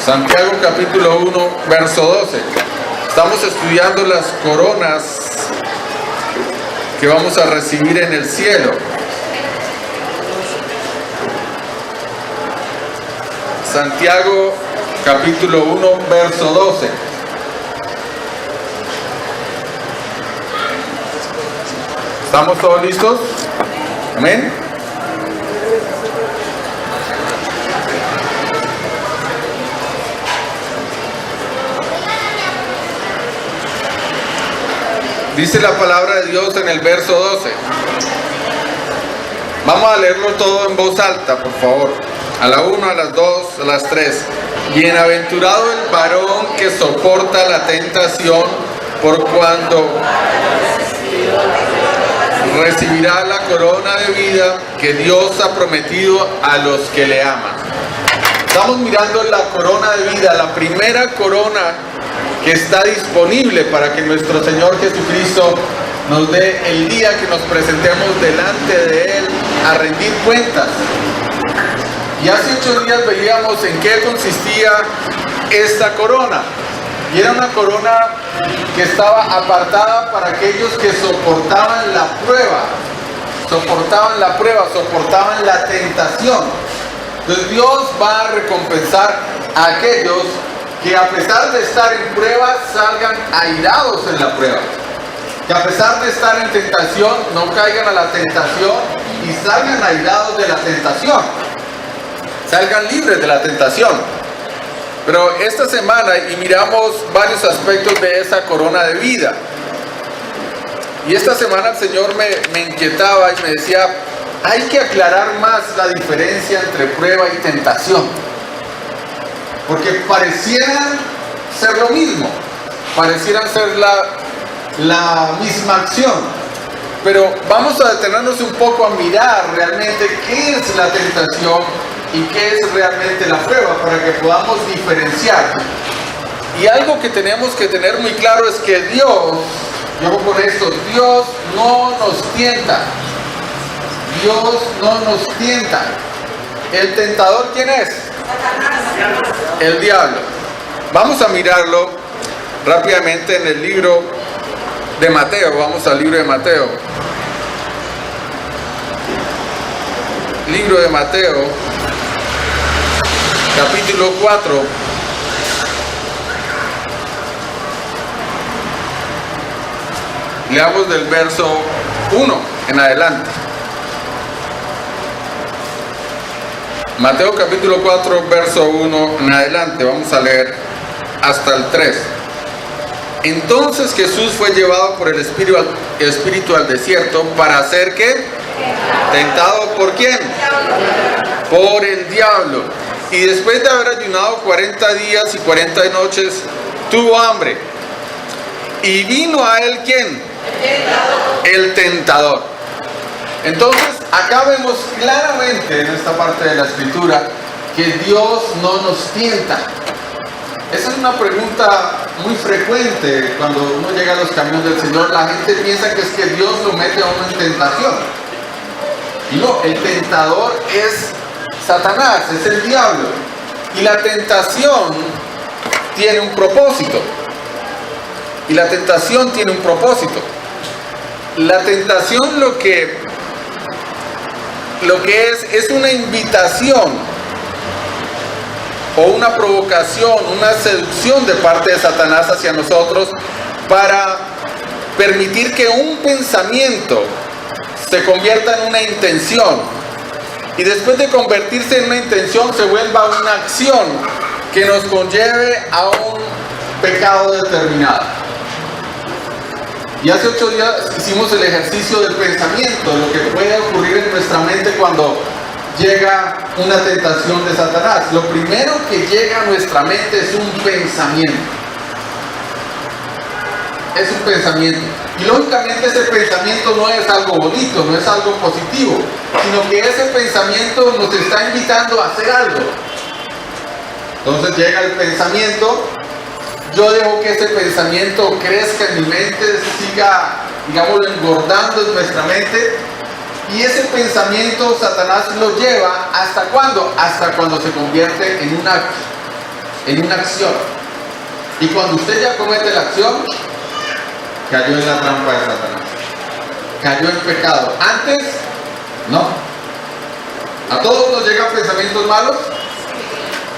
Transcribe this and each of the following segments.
Santiago capítulo 1, verso 12. Estamos estudiando las coronas que vamos a recibir en el cielo. Santiago capítulo 1, verso 12. ¿Estamos todos listos? Amén. Dice la palabra de Dios en el verso 12. Vamos a leerlo todo en voz alta, por favor. A la 1, a las 2, a las 3. Bienaventurado el varón que soporta la tentación, por cuando recibirá la corona de vida que Dios ha prometido a los que le aman. Estamos mirando la corona de vida, la primera corona que está disponible para que nuestro Señor Jesucristo nos dé el día que nos presentemos delante de Él a rendir cuentas. Y hace 8 días veíamos en qué consistía esta corona. Y era una corona que estaba apartada para aquellos que soportaban la prueba, soportaban la tentación. Entonces Dios va a recompensar a aquellos que a pesar de estar en prueba salgan airados en la prueba, que a pesar de estar en tentación no caigan a la tentación y salgan airados de la tentación, salgan libres de la tentación. Pero esta semana y miramos varios aspectos de esa corona de vida, y esta semana el Señor me inquietaba y me decía: hay que aclarar más la diferencia entre prueba y tentación, porque parecieran ser lo mismo, parecieran ser la misma acción. Pero vamos a detenernos un poco a mirar realmente qué es la tentación y qué es realmente la prueba, para que podamos diferenciar. Y algo que tenemos que tener muy claro es que Dios, yo con esto, Dios no nos tienta. Dios no nos tienta. ¿El tentador quién es? El diablo. Vamos a mirarlo rápidamente en el libro de Mateo. Vamos al libro de Mateo. Libro de Mateo, capítulo 4. Leamos del verso 1 en adelante. Mateo capítulo 4, verso 1 en adelante. Vamos a leer hasta el 3. Entonces Jesús fue llevado por el Espíritu al desierto para hacer ¿qué? ¿Tentado por quién? Por el diablo. Y después de haber ayunado 40 días y 40 noches, tuvo hambre. Y vino a él ¿quién? El tentador. Entonces, acá vemos claramente en esta parte de la escritura que Dios no nos tienta. Esa es una pregunta muy frecuente cuando uno llega a los caminos del Señor. La gente piensa que es que Dios lo mete a uno en tentación. Y no, el tentador es Satanás, es el diablo. Y la tentación tiene un propósito. La tentación lo que es una invitación o una provocación, una seducción de parte de Satanás hacia nosotros para permitir que un pensamiento se convierta en una intención, y después de convertirse en una intención se vuelva una acción que nos conlleve a un pecado determinado. Y hace 8 días hicimos el ejercicio del pensamiento, lo que puede ocurrir en nuestra mente cuando llega una tentación de Satanás. Lo primero que llega a nuestra mente es un pensamiento. Es un pensamiento. Y lógicamente ese pensamiento no es algo bonito, no es algo positivo, sino que ese pensamiento nos está invitando a hacer algo. Entonces llega el pensamiento. Yo dejo que ese pensamiento crezca en mi mente, siga, digámoslo, engordando en nuestra mente, y ese pensamiento Satanás lo lleva ¿hasta cuándo? Hasta cuando se convierte en un acto. en una acción. Y cuando usted ya comete la acción, cayó en la trampa de Satanás. Cayó en pecado. Antes, no. ¿A todos nos llegan pensamientos malos?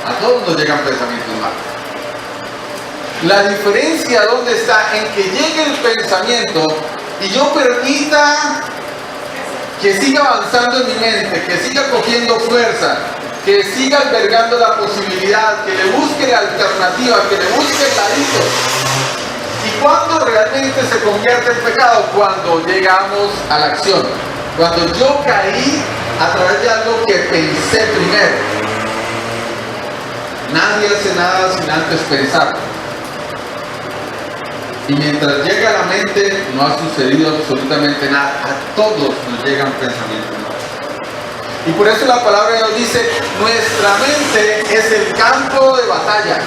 A todos nos llegan pensamientos malos. La diferencia ¿dónde está? En que llegue el pensamiento y yo permita que siga avanzando en mi mente, que siga cogiendo fuerza, que siga albergando la posibilidad, que le busque la alternativa, que le busque el ladito. ¿Y cuándo realmente se convierte en pecado? Cuando llegamos a la acción. Cuando yo caí a través de algo que pensé primero. Nadie hace nada sin antes pensar. Y mientras llega a la mente, no ha sucedido absolutamente nada. A todos nos llegan pensamientos nuevos. Y por eso la palabra de Dios dice, nuestra mente es el campo de batalla.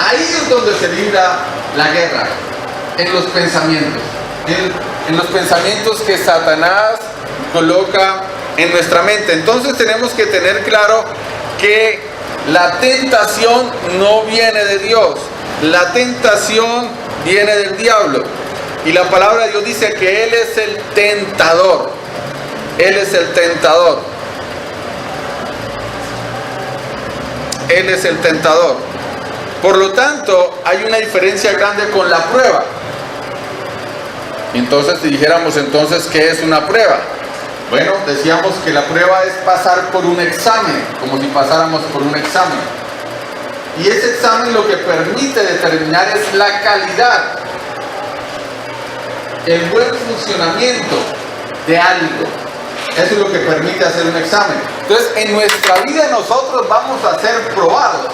Ahí es donde se libra la guerra, en los pensamientos. En los pensamientos que Satanás coloca en nuestra mente. Entonces tenemos que tener claro que la tentación no viene de Dios. La tentación viene del diablo. Y la palabra de Dios dice que Él es el tentador. Él es el tentador. Él es el tentador. Por lo tanto, hay una diferencia grande con la prueba. Entonces, si dijéramos entonces, ¿qué es una prueba? Bueno, decíamos que la prueba es pasar por un examen, como si pasáramos por un examen. Y ese examen lo que permite determinar es la calidad, el buen funcionamiento de algo. Eso es lo que permite hacer un examen. Entonces, en nuestra vida nosotros vamos a ser probados.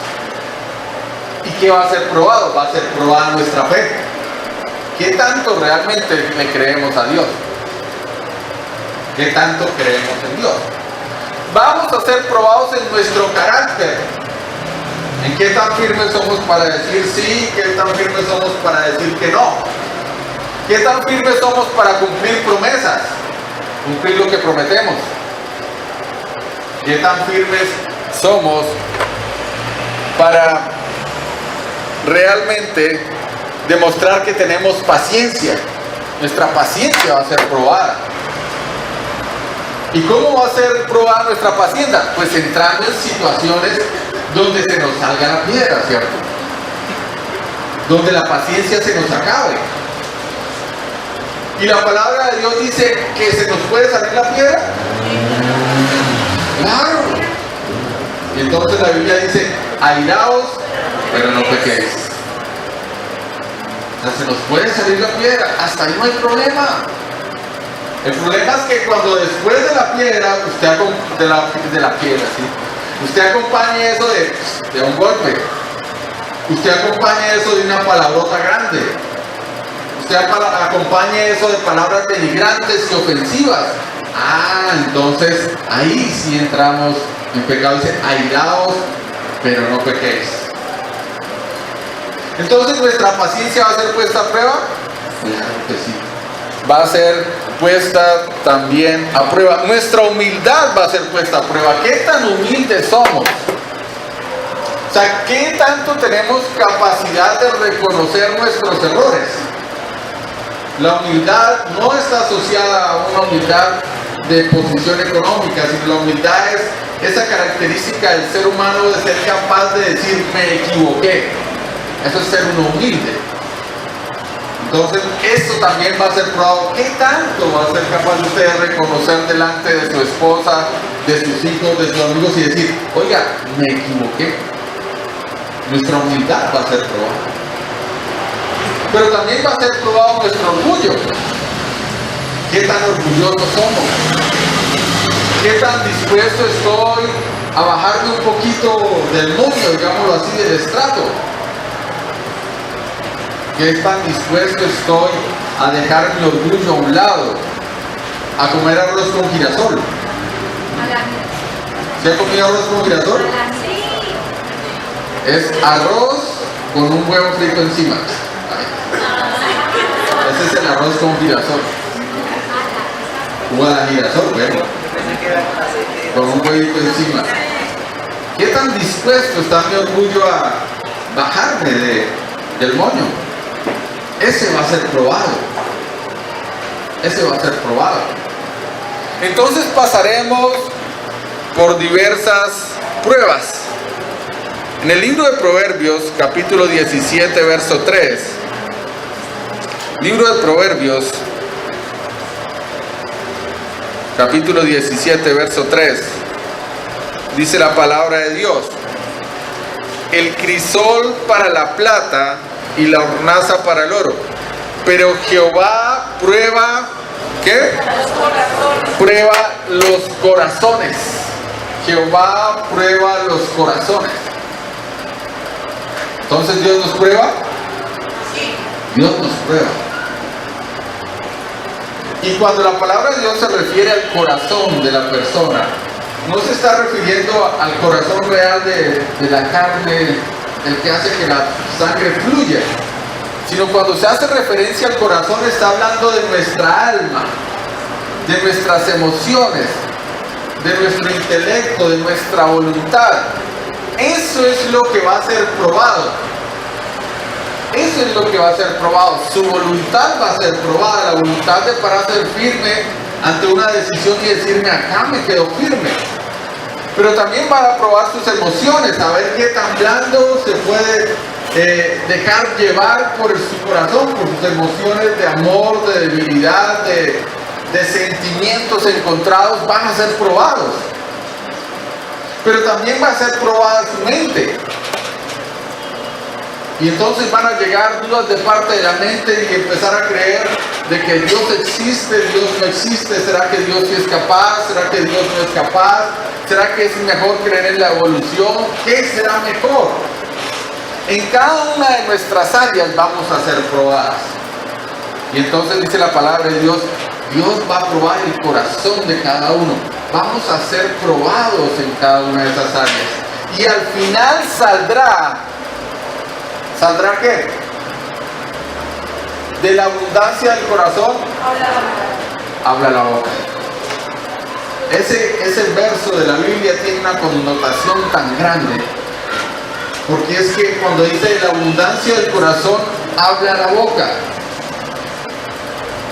¿Y qué va a ser probado? Va a ser probada nuestra fe. ¿Qué tanto realmente le creemos a Dios? ¿Qué tanto creemos en Dios? Vamos a ser probados en nuestro carácter. ¿En qué tan firmes somos para decir sí? ¿Qué tan firmes somos para decir que no? ¿Qué tan firmes somos para cumplir promesas? Cumplir lo que prometemos. ¿Qué tan firmes somos para realmente demostrar que tenemos paciencia? Nuestra paciencia va a ser probada. ¿Y cómo va a ser probada nuestra paciencia? Pues entrando en situaciones donde se nos salga la piedra, ¿cierto? Donde la paciencia se nos acabe. Y la palabra de Dios dice que se nos puede salir la piedra. Claro. Y entonces la Biblia dice, airaos, pero no pequéis. O sea, se nos puede salir la piedra, hasta ahí no hay problema. El problema es que cuando después de la piedra, usted acompañe eso de un golpe, usted acompañe eso de una palabrota grande, usted acompañe eso de palabras denigrantes y ofensivas. Entonces ahí sí entramos en pecado. Dice, airaos, pero no pequéis. Entonces, ¿nuestra paciencia va a ser puesta a prueba? Claro que sí. Va a ser puesta también a prueba. Nuestra humildad va a ser puesta a prueba. ¿Qué tan humildes somos? O sea, ¿qué tanto tenemos capacidad de reconocer nuestros errores? La humildad no está asociada a una humildad de posición económica, sino la humildad es esa característica del ser humano de ser capaz de decir, me equivoqué. Eso es ser uno humilde. Entonces, esto también va a ser probado. ¿Qué tanto va a ser capaz de usted de reconocer delante de su esposa, de sus hijos, de sus amigos y decir, oiga, me equivoqué? Nuestra humildad va a ser probada. Pero también va a ser probado nuestro orgullo. ¿Qué tan orgullosos somos? ¿Qué tan dispuesto estoy a bajarme un poquito del mundo, digámoslo así, del estrato? ¿Qué tan dispuesto estoy a dejar mi orgullo a un lado? A comer arroz con girasol. ¿Se ha comido arroz con girasol? Es arroz con un huevo frito encima. Ese es el arroz con girasol. O a la girasol, bueno. Con un huevito encima. ¿Qué tan dispuesto está mi orgullo a bajarme del moño? Ese va a ser probado. Ese va a ser probado. Entonces pasaremos por diversas pruebas. En el libro de Proverbios, capítulo 17, verso 3. Libro de Proverbios, capítulo 17, verso 3. Dice la palabra de Dios: el crisol para la plata y la hornaza para el oro, pero Jehová prueba, ¿qué? Prueba los corazones. Jehová prueba los corazones. Entonces, ¿Dios nos prueba? Sí. Dios nos prueba. Y cuando la palabra de Dios se refiere al corazón de la persona, no se está refiriendo al corazón real de la carne, el que hace que la sangre fluya, sino cuando se hace referencia al corazón está hablando de nuestra alma, de nuestras emociones, de nuestro intelecto, de nuestra voluntad. Eso es lo que va a ser probado. Eso es lo que va a ser probado. Su voluntad va a ser probada, la voluntad de pararse firme ante una decisión y decirme, acá me quedo firme. Pero también va a probar sus emociones, a ver qué tan blando se puede dejar llevar por su corazón, por sus emociones de amor, de debilidad, de sentimientos encontrados, van a ser probados. Pero también va a ser probada su mente. Y entonces van a llegar dudas de parte de la mente y empezar a creer de que Dios existe, Dios no existe. ¿Será que Dios sí es capaz? ¿Será que Dios no es capaz? ¿Será que es mejor creer en la evolución? ¿Qué será mejor? En cada una de nuestras áreas vamos a ser probadas. Y entonces dice la palabra de Dios, Dios va a probar el corazón de cada uno. Vamos a ser probados en cada una de esas áreas. Y al final ¿saldrá qué? De la abundancia del corazón habla la boca. Ese verso de la Biblia tiene una connotación tan grande, porque es que cuando dice de la abundancia del corazón habla la boca,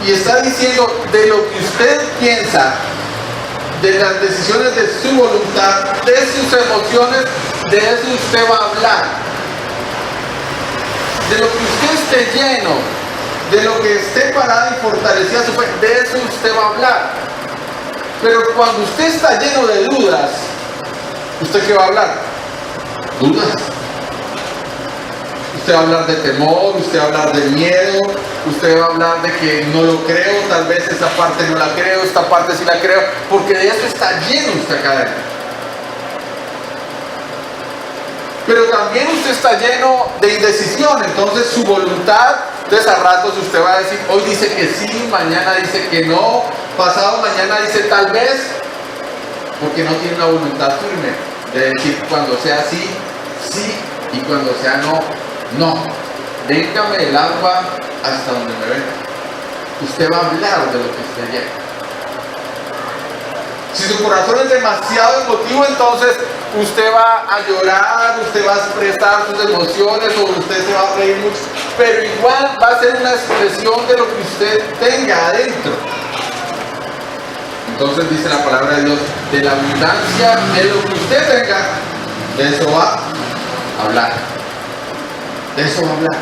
y está diciendo de lo que usted piensa, de las decisiones de su voluntad, de sus emociones, de eso usted va a hablar. De lo que usted esté lleno, de lo que esté parada y fortalecida su fe, de eso usted va a hablar. Pero cuando usted está lleno de dudas, ¿usted qué va a hablar? Dudas. Usted va a hablar de temor, usted va a hablar de miedo, usted va a hablar de que no lo creo, tal vez esa parte no la creo, esta parte sí la creo, porque de eso está lleno usted acá adentro. Pero también usted está lleno de indecisión, entonces su voluntad, entonces a ratos usted va a decir, hoy dice que sí, mañana dice que no, pasado mañana dice tal vez, porque no tiene una voluntad firme de decir cuando sea sí, sí, y cuando sea no, no. Véngame el agua hasta donde me venga. Usted va a hablar de lo que esté lleno. Si su corazón es demasiado emotivo, entonces usted va a llorar, usted va a expresar sus emociones o usted se va a reír mucho, pero igual va a ser una expresión de lo que usted tenga adentro. Entonces dice la palabra de Dios, de la abundancia de lo que usted tenga, de eso va a hablar. De eso va a hablar.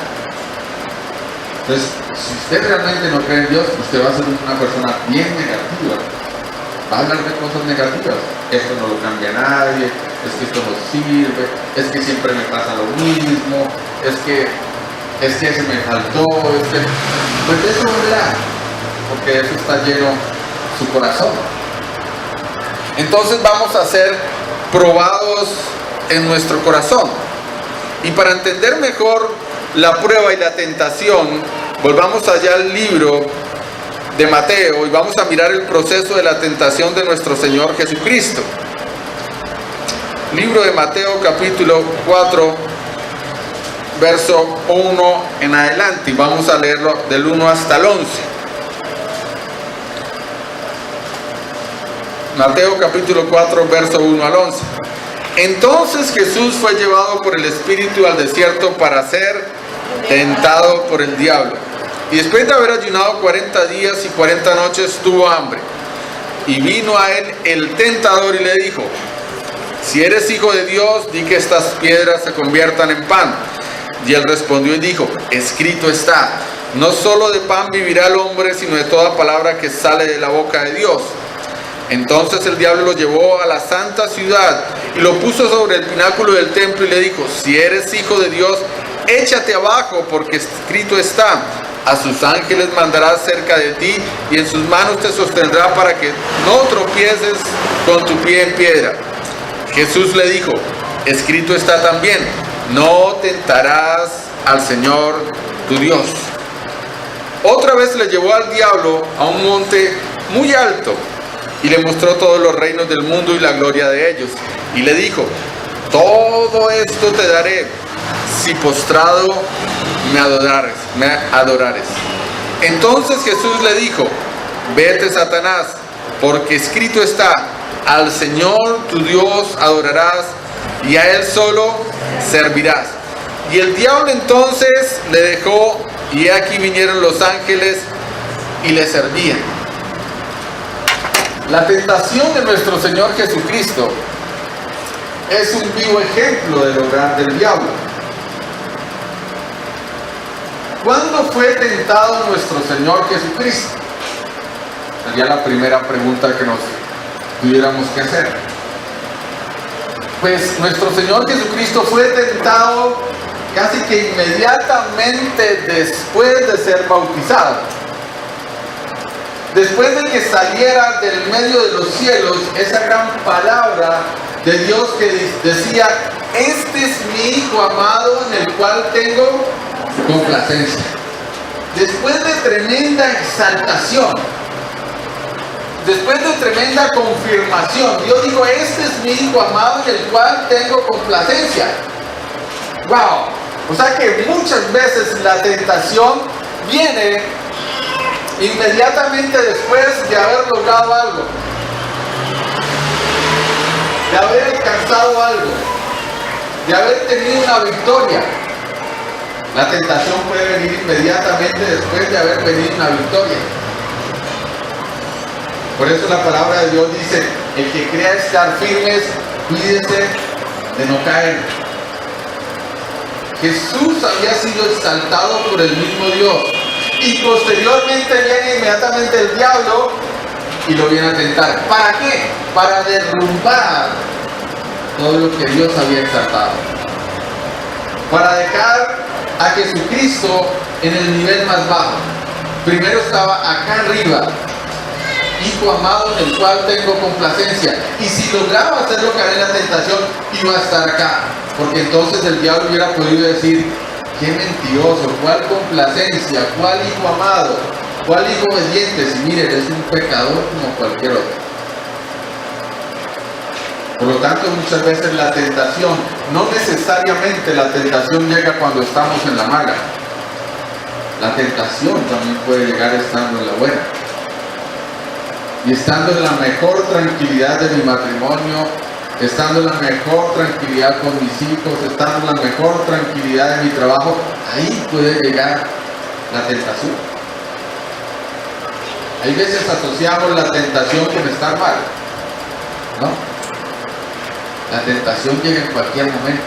Entonces, si usted realmente no cree en Dios, usted va a ser una persona bien negativa. Va a hablar de cosas negativas. Esto no lo cambia nadie, es que esto no sirve, es que siempre me pasa lo mismo, es que se me faltó, pues de eso va a hablar, porque de eso está lleno su corazón. Entonces vamos a ser probados en nuestro corazón. Y para entender mejor la prueba y la tentación, volvamos allá al libro de Mateo y vamos a mirar el proceso de la tentación de nuestro Señor Jesucristo. Libro de Mateo capítulo 4, verso 1 en adelante, y vamos a leerlo del 1 hasta el 11. Mateo capítulo 4, verso 1 al 11. Entonces Jesús fue llevado por el Espíritu al desierto para ser tentado por el diablo. Y después de haber ayunado 40 días y 40 noches tuvo hambre. Y vino a él el tentador y le dijo: si eres hijo de Dios, di que estas piedras se conviertan en pan. Y él respondió y dijo: escrito está, no solo de pan vivirá el hombre, sino de toda palabra que sale de la boca de Dios. Entonces el diablo lo llevó a la santa ciudad y lo puso sobre el pináculo del templo y le dijo: si eres hijo de Dios, échate abajo, porque escrito está, a sus ángeles mandará cerca de ti y en sus manos te sostendrá para que no tropieces con tu pie en piedra. Jesús le dijo: escrito está también, no tentarás al Señor tu Dios. Otra vez le llevó al diablo a un monte muy alto y le mostró todos los reinos del mundo y la gloria de ellos. Y le dijo: todo esto te daré si postrado me adorares. Entonces Jesús le dijo: vete, Satanás, porque escrito está, al Señor tu Dios adorarás y a Él solo servirás. Y el diablo entonces le dejó, y aquí vinieron los ángeles y le servían. La tentación de nuestro Señor Jesucristo es un vivo ejemplo del obrar del diablo. ¿Cuándo fue tentado nuestro Señor Jesucristo? Sería la primera pregunta que nos tuviéramos que hacer. Pues nuestro Señor Jesucristo fue tentado casi que inmediatamente después de ser bautizado. Después de que saliera del medio de los cielos esa gran palabra de Dios que decía: este es mi Hijo amado en el cual tengo complacencia. Después de tremenda exaltación, después de tremenda confirmación, Dios dijo: este es mi Hijo amado en el cual tengo complacencia. ¡Wow! O sea que muchas veces la tentación viene inmediatamente después de haber logrado algo, de haber alcanzado algo, de haber tenido una victoria. La tentación puede venir inmediatamente después de haber tenido una victoria. Por eso la palabra de Dios dice: el que crea estar firmes, cuídese de no caer. Jesús había sido exaltado por el mismo Dios, y posteriormente viene inmediatamente el diablo y lo viene a tentar. ¿Para qué? Para derrumbar todo lo que Dios había exaltado, para dejar a Jesucristo en el nivel más bajo. Primero estaba acá arriba: Hijo amado en el cual tengo complacencia. Y si lograba hacer lo que haré en la tentación, iba a estar acá. Porque entonces el diablo hubiera podido decir: qué mentiroso, cuál complacencia, cuál hijo amado, cuál hijo obediente, si mire, es un pecador como cualquier otro. Por lo tanto, muchas veces la tentación, no necesariamente la tentación llega cuando estamos en la mala. La tentación también puede llegar estando en la buena. Y estando en la mejor tranquilidad de mi matrimonio, estando en la mejor tranquilidad con mis hijos, estando en la mejor tranquilidad de mi trabajo, ahí puede llegar la tentación. Hay veces asociamos la tentación con estar mal, ¿no? La tentación llega en cualquier momento,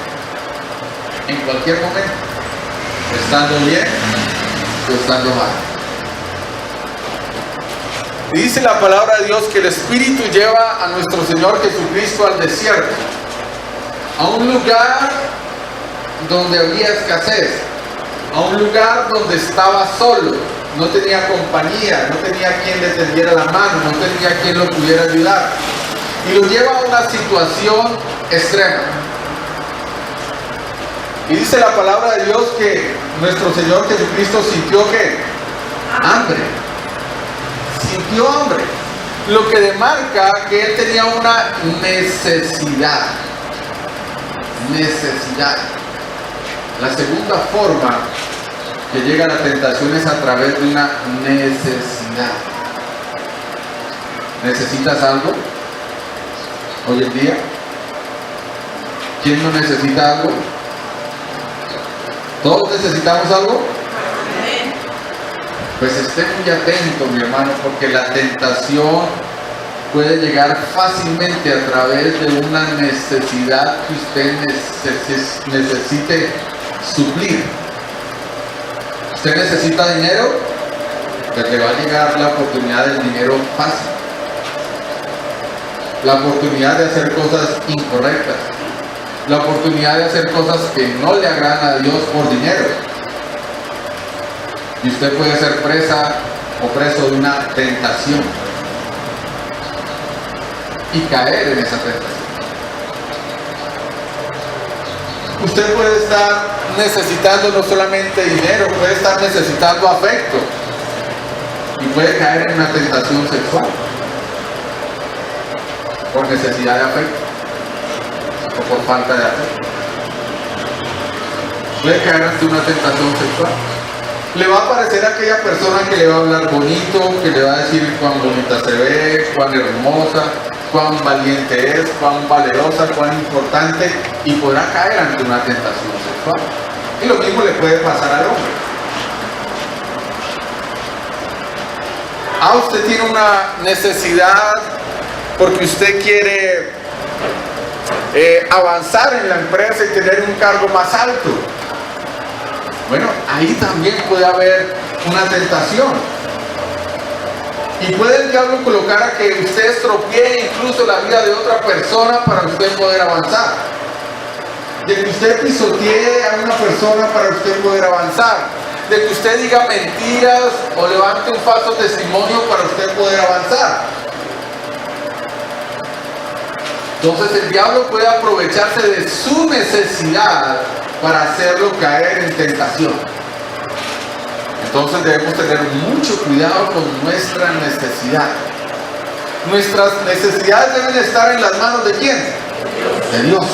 estando bien o estando mal. Y dice la palabra de Dios que el Espíritu lleva a nuestro Señor Jesucristo al desierto, a un lugar donde había escasez, a un lugar donde estaba solo, no tenía compañía, no tenía quien le tendiera la mano, no tenía quien lo pudiera ayudar. Y lo lleva a una situación extrema. Y dice la palabra de Dios que nuestro Señor Jesucristo sintió ¿qué? Hambre. Sintió hambre, lo que demarca que él tenía una necesidad. La segunda forma que llega a la tentación es a través de una necesidad. ¿Necesitas algo hoy en día? ¿Quién no necesita algo? ¿Todos necesitamos algo? Pues esté muy atento, mi hermano, porque la tentación puede llegar fácilmente a través de una necesidad que usted necesite suplir. ¿Usted necesita dinero? Pues le va a llegar la oportunidad del dinero fácil. La oportunidad de hacer cosas incorrectas. La oportunidad de hacer cosas que no le agradan a Dios por dinero. Y usted puede ser presa o preso de una tentación y caer en esa tentación. Usted puede estar necesitando no solamente dinero, puede estar necesitando afecto y puede caer en una tentación sexual por necesidad de afecto o por falta de afecto. Puede caer ante una tentación sexual. Le va a aparecer aquella persona que le va a hablar bonito, que le va a decir cuán bonita se ve, cuán hermosa, cuán valiente es, cuán valerosa, cuán importante, y podrá caer ante una tentación sexual. Y lo mismo le puede pasar al hombre. Usted tiene una necesidad porque usted quiere avanzar en la empresa y tener un cargo más alto. Bueno, ahí también puede haber una tentación. Y puede el diablo colocar a que usted estropee incluso la vida de otra persona para usted poder avanzar. De que usted pisotee a una persona para usted poder avanzar. De que usted diga mentiras o levante un falso testimonio para usted poder avanzar. Entonces el diablo puede aprovecharse de su necesidad para hacerlo caer en tentación. Entonces debemos tener mucho cuidado con nuestra necesidad. Nuestras necesidades deben estar en las manos de ¿quién? De Dios.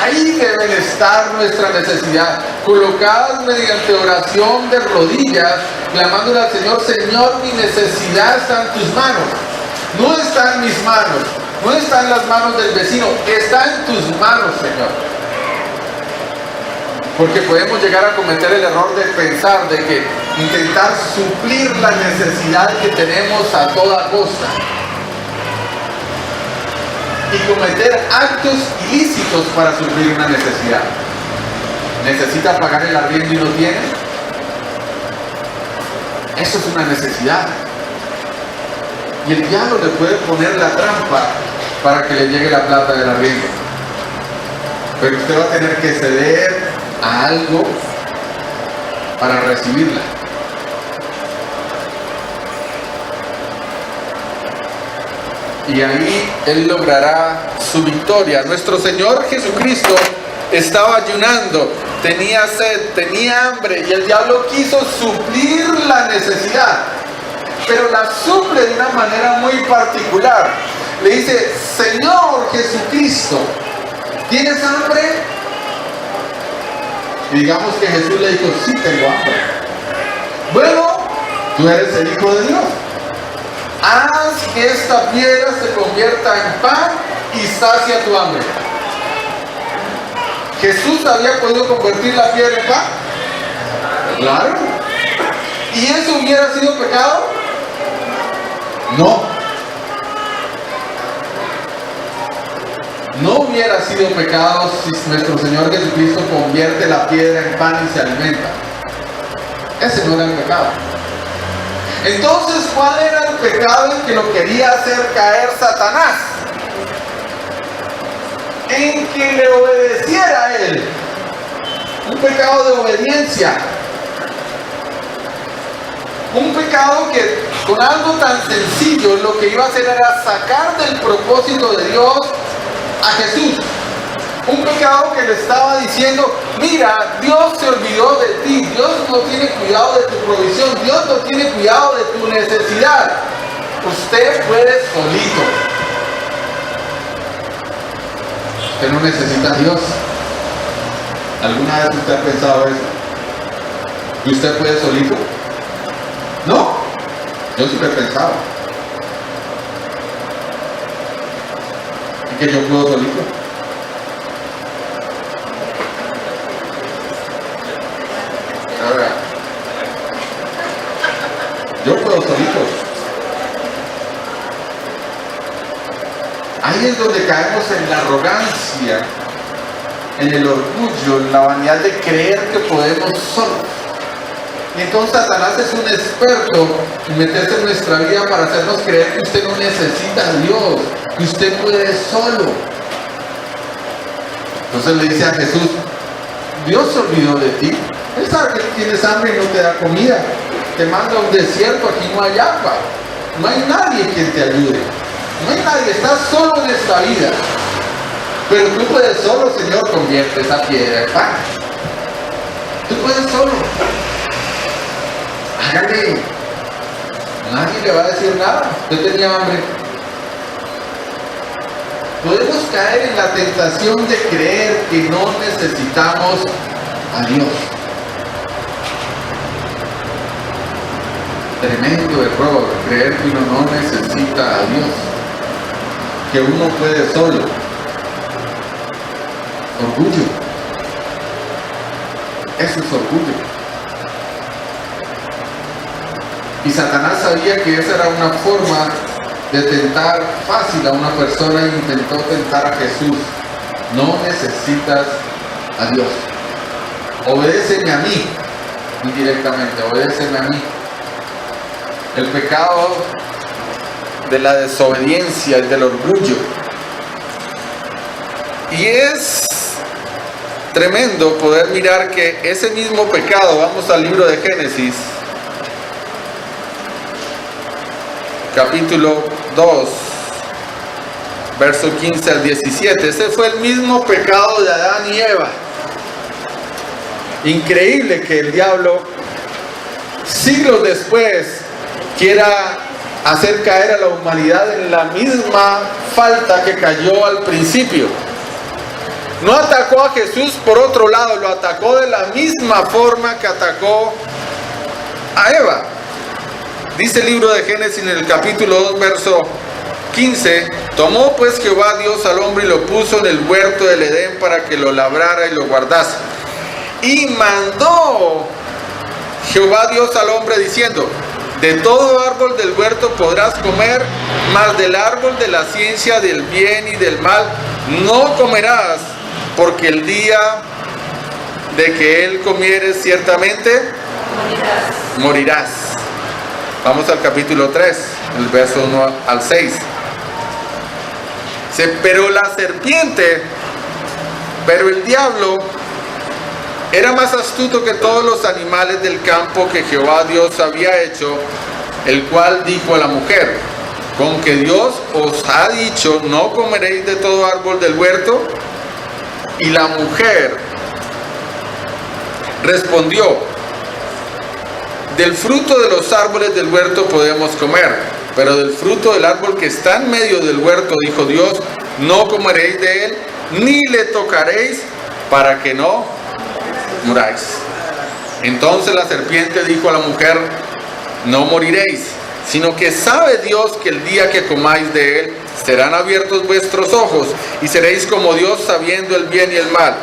Ahí deben estar nuestra necesidad, colocadas mediante oración de rodillas, clamándole al Señor: Señor, mi necesidad está en tus manos. No está en mis manos, no está en las manos del vecino, está en tus manos, Señor. Porque podemos llegar a cometer el error de pensar de que intentar suplir la necesidad que tenemos a toda costa y cometer actos ilícitos para suplir una necesidad. ¿Necesita pagar el arriendo y no tiene? Eso es una necesidad. Y el diablo le puede poner la trampa para que le llegue la plata del arriendo. Pero usted va a tener que ceder a algo para recibirla. Y ahí Él logrará su victoria. Nuestro Señor Jesucristo estaba ayunando, tenía sed, tenía hambre, y el diablo quiso suplir la necesidad, pero la suple de una manera muy particular. Le dice: Señor Jesucristo, ¿tienes hambre? Y digamos que Jesús le dijo: sí, tengo hambre. Bueno, tú eres el Hijo de Dios. Haz que esta piedra se convierta en pan y sacia tu hambre. ¿Jesús había podido convertir la piedra en pan? Claro. ¿Y eso hubiera sido pecado? No. No hubiera sido pecado si nuestro Señor Jesucristo convierte la piedra en pan y se alimenta. Ese no era el pecado. Entonces, ¿cuál era el pecado en que lo quería hacer caer Satanás? En que le obedeciera a él. Un pecado de obediencia. Un pecado que con algo tan sencillo lo que iba a hacer era sacar del propósito de Dios a Jesús. Un pecado que le estaba diciendo: mira, Dios se olvidó de ti, Dios no tiene cuidado de tu provisión, Dios no tiene cuidado de tu necesidad, usted puede solito. Usted no necesita a Dios. ¿Alguna vez usted ha pensado eso? ¿Y usted puede solito? No, yo sí lo he pensado. ¿Y que yo puedo solito? ¿verdad? Yo puedo solito. Ahí es donde caemos en la arrogancia, en el orgullo, en la vanidad de creer que podemos solos. Y entonces Satanás es un experto en meterse en nuestra vida para hacernos creer que usted no necesita a Dios, que usted puede solo. Entonces le dice a Jesús, Dios se olvidó de ti. Él sabe que tienes hambre y no te da comida. Te manda a un desierto, aquí no hay agua. No hay nadie quien te ayude. No hay nadie, estás solo en esta vida. Pero tú puedes solo, Señor, convierte esa piedra en pan. Tú puedes solo. Hágale. Nadie le va a decir nada. Yo tenía hambre. Podemos caer en la tentación de creer que no necesitamos a Dios. Tremendo error, creer que uno no necesita a Dios, que uno puede solo. Orgullo. Eso es orgullo. Y Satanás sabía que esa era una forma de tentar fácil a una persona e intentó tentar a Jesús. No necesitas a Dios. Obedéceme a mí. Indirectamente, obedéceme a mí. El pecado de la desobediencia, el del orgullo. Y es tremendo poder mirar que ese mismo pecado, vamos al libro de Génesis, capítulo 2, verso 15 al 17. Ese fue el mismo pecado de Adán y Eva. Increíble que el diablo, siglos después, quiera hacer caer a la humanidad en la misma falta que cayó al principio. No atacó a Jesús por otro lado, lo atacó de la misma forma que atacó a Eva. Dice el libro de Génesis en el capítulo 2, verso 15, tomó pues Jehová Dios al hombre y lo puso en el huerto del Edén para que lo labrara y lo guardase. Y mandó Jehová Dios al hombre diciendo, de todo árbol del huerto podrás comer, mas del árbol de la ciencia del bien y del mal no comerás, porque el día de que él comieres ciertamente morirás. Vamos al capítulo 3, el verso 1 al 6. Pero la serpiente, pero el diablo era más astuto que todos los animales del campo que Jehová Dios había hecho, el cual dijo a la mujer, ¿con que Dios os ha dicho, no comeréis de todo árbol del huerto? Y la mujer respondió, del fruto de los árboles del huerto podemos comer, pero del fruto del árbol que está en medio del huerto, dijo Dios, no comeréis de él, ni le tocaréis, para que no muráis. Entonces la serpiente dijo a la mujer, no moriréis, sino que sabe Dios que el día que comáis de él, serán abiertos vuestros ojos, y seréis como Dios sabiendo el bien y el mal.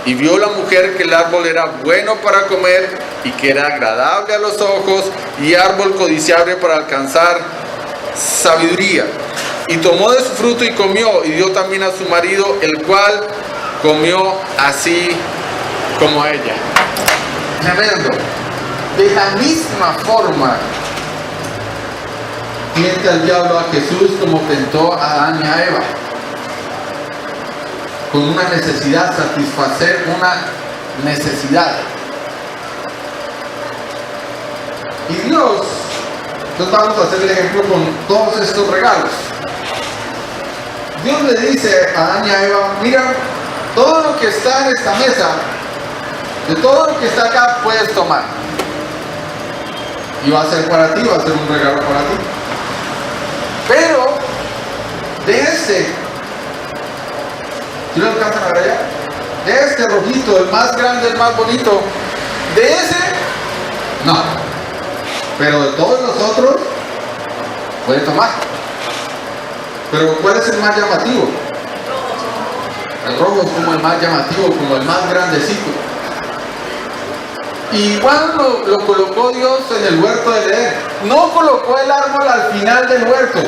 Y vio la mujer que el árbol era bueno para comer, y que era agradable a los ojos, y árbol codiciable para alcanzar sabiduría. Y tomó de su fruto y comió, y dio también a su marido, el cual comió así como ella. Tremendo. De la misma forma tienta el diablo a Jesús como tentó a Adán y a Eva, con una necesidad, satisfacer una necesidad. Y Dios, entonces vamos a hacer el ejemplo con todos estos regalos. Dios le dice a Adán y a Eva, mira, todo lo que está en esta mesa, de todo lo que está acá puedes tomar. Y va a ser para ti, va a ser un regalo para ti. Pero, de este, ¿sí lo alcanzan a ver allá? De este rojito, el más grande, el más bonito, de ese, no. Pero de todos los otros, puede tomar. Pero ¿cuál es el más llamativo? El rojo es como el más llamativo, como el más grandecito. Igual lo colocó Dios en el huerto del Edén. No colocó el árbol al final del huerto.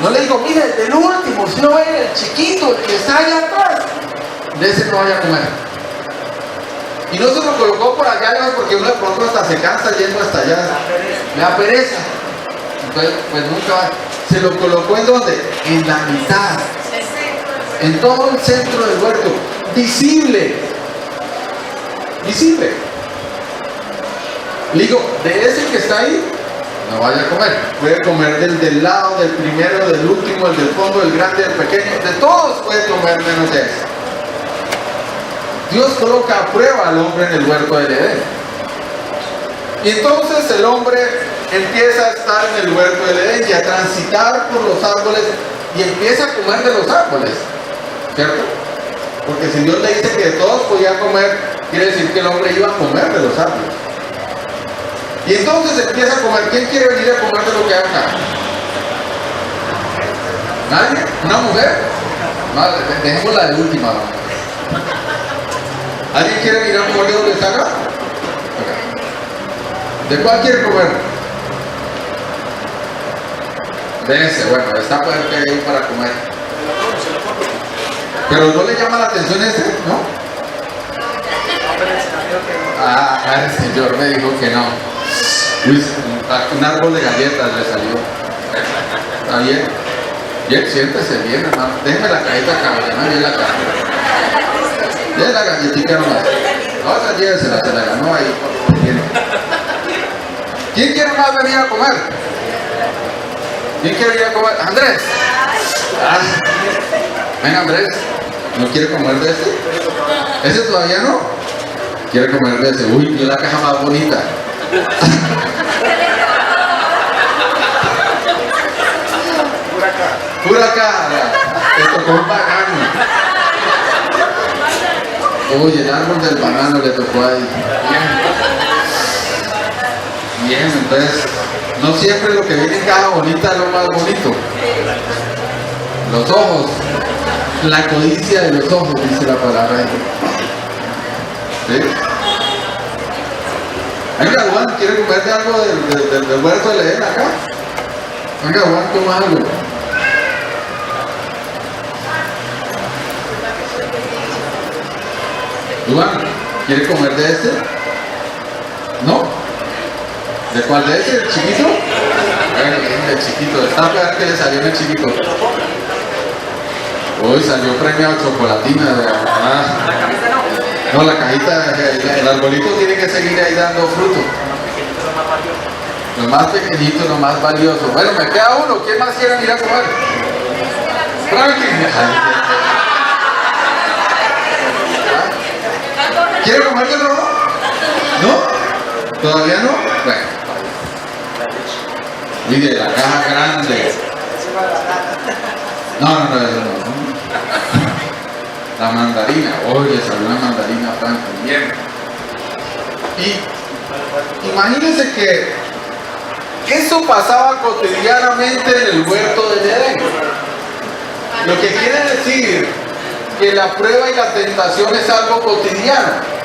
No le digo, mire, el último, si no ve el chiquito, el que está allá atrás, de ese no vaya a comer. Y no se lo colocó por allá lejos porque uno de pronto hasta se cansa yendo hasta allá. Me da pereza. Entonces, pues nunca va. Se lo colocó ¿en dónde? En la mitad. En todo el centro del huerto. Visible. Visible. Le digo, de ese que está ahí, no vaya a comer. Puede comer del lado, del primero, del último, el del fondo, del grande, del pequeño. De todos puede comer menos de ese. Dios coloca a prueba al hombre en el huerto del Edén. Y entonces el hombre empieza a estar en el huerto del Edén y a transitar por los árboles y empieza a comer de los árboles. ¿Cierto? Porque si Dios le dice que de todos podía comer, quiere decir que el hombre iba a comer de los árboles. Y entonces empieza a comer. ¿Quién quiere venir a comer de lo que hay acá? ¿Nadie? ¿Una mujer? No, dejémosla de última. ¿Alguien quiere venir a comer de donde está acá? ¿De cuál quiere comer? De ese, bueno, está fuerte ahí para comer. Pero no le llama la atención ese, ¿no? El señor me dijo que no. Uy, un árbol de galletas le salió. ¿Está bien? Bien, siéntese bien, hermano. Déjeme la cajita acá, ¿no? Bien la caja. Bien la galletita nomás. No, esa llévesela, se la ganó ahí. Bien. ¿Quién quiere más venir a comer? ¿Quién quiere venir a comer? ¡Andrés! Venga, Andrés. ¿No quiere comer de ese? ¿Ese todavía no? Quiere comer de ese. Uy, es la caja más bonita. Pura cara. Te tocó un banano. Uy, el árbol del banano le tocó ahí. Bien, entonces, no siempre lo que viene en caja bonita es lo más bonito. Los ojos, la codicia de los ojos, dice la palabra ahí. ¿Sí? Venga, Juan, ¿quiere comer de algo del huerto de Edén acá? Venga, Juan, toma algo. Juan, ¿quiere comer de este? ¿No? ¿De cuál de ese? ¿El chiquito? Bueno, el chiquito, está peor que le salió en el chiquito. Uy, salió premiado chocolatina. No, la cajita, el arbolito tiene que seguir ahí dando fruto. Lo más pequeñito, lo más valioso. Bueno, me queda uno. ¿Quién más quiere ir a comer? Franklin. ¿Quiere comer del rojo? ¿No? ¿Todavía no? Bueno. Mire, la caja grande. No, eso no. La mandarina. Oye, salió una mandarina Franklin. Bien. Y imagínense que eso pasaba cotidianamente en el huerto de Edén. Lo que quiere decir que la prueba y la tentación es algo cotidiano.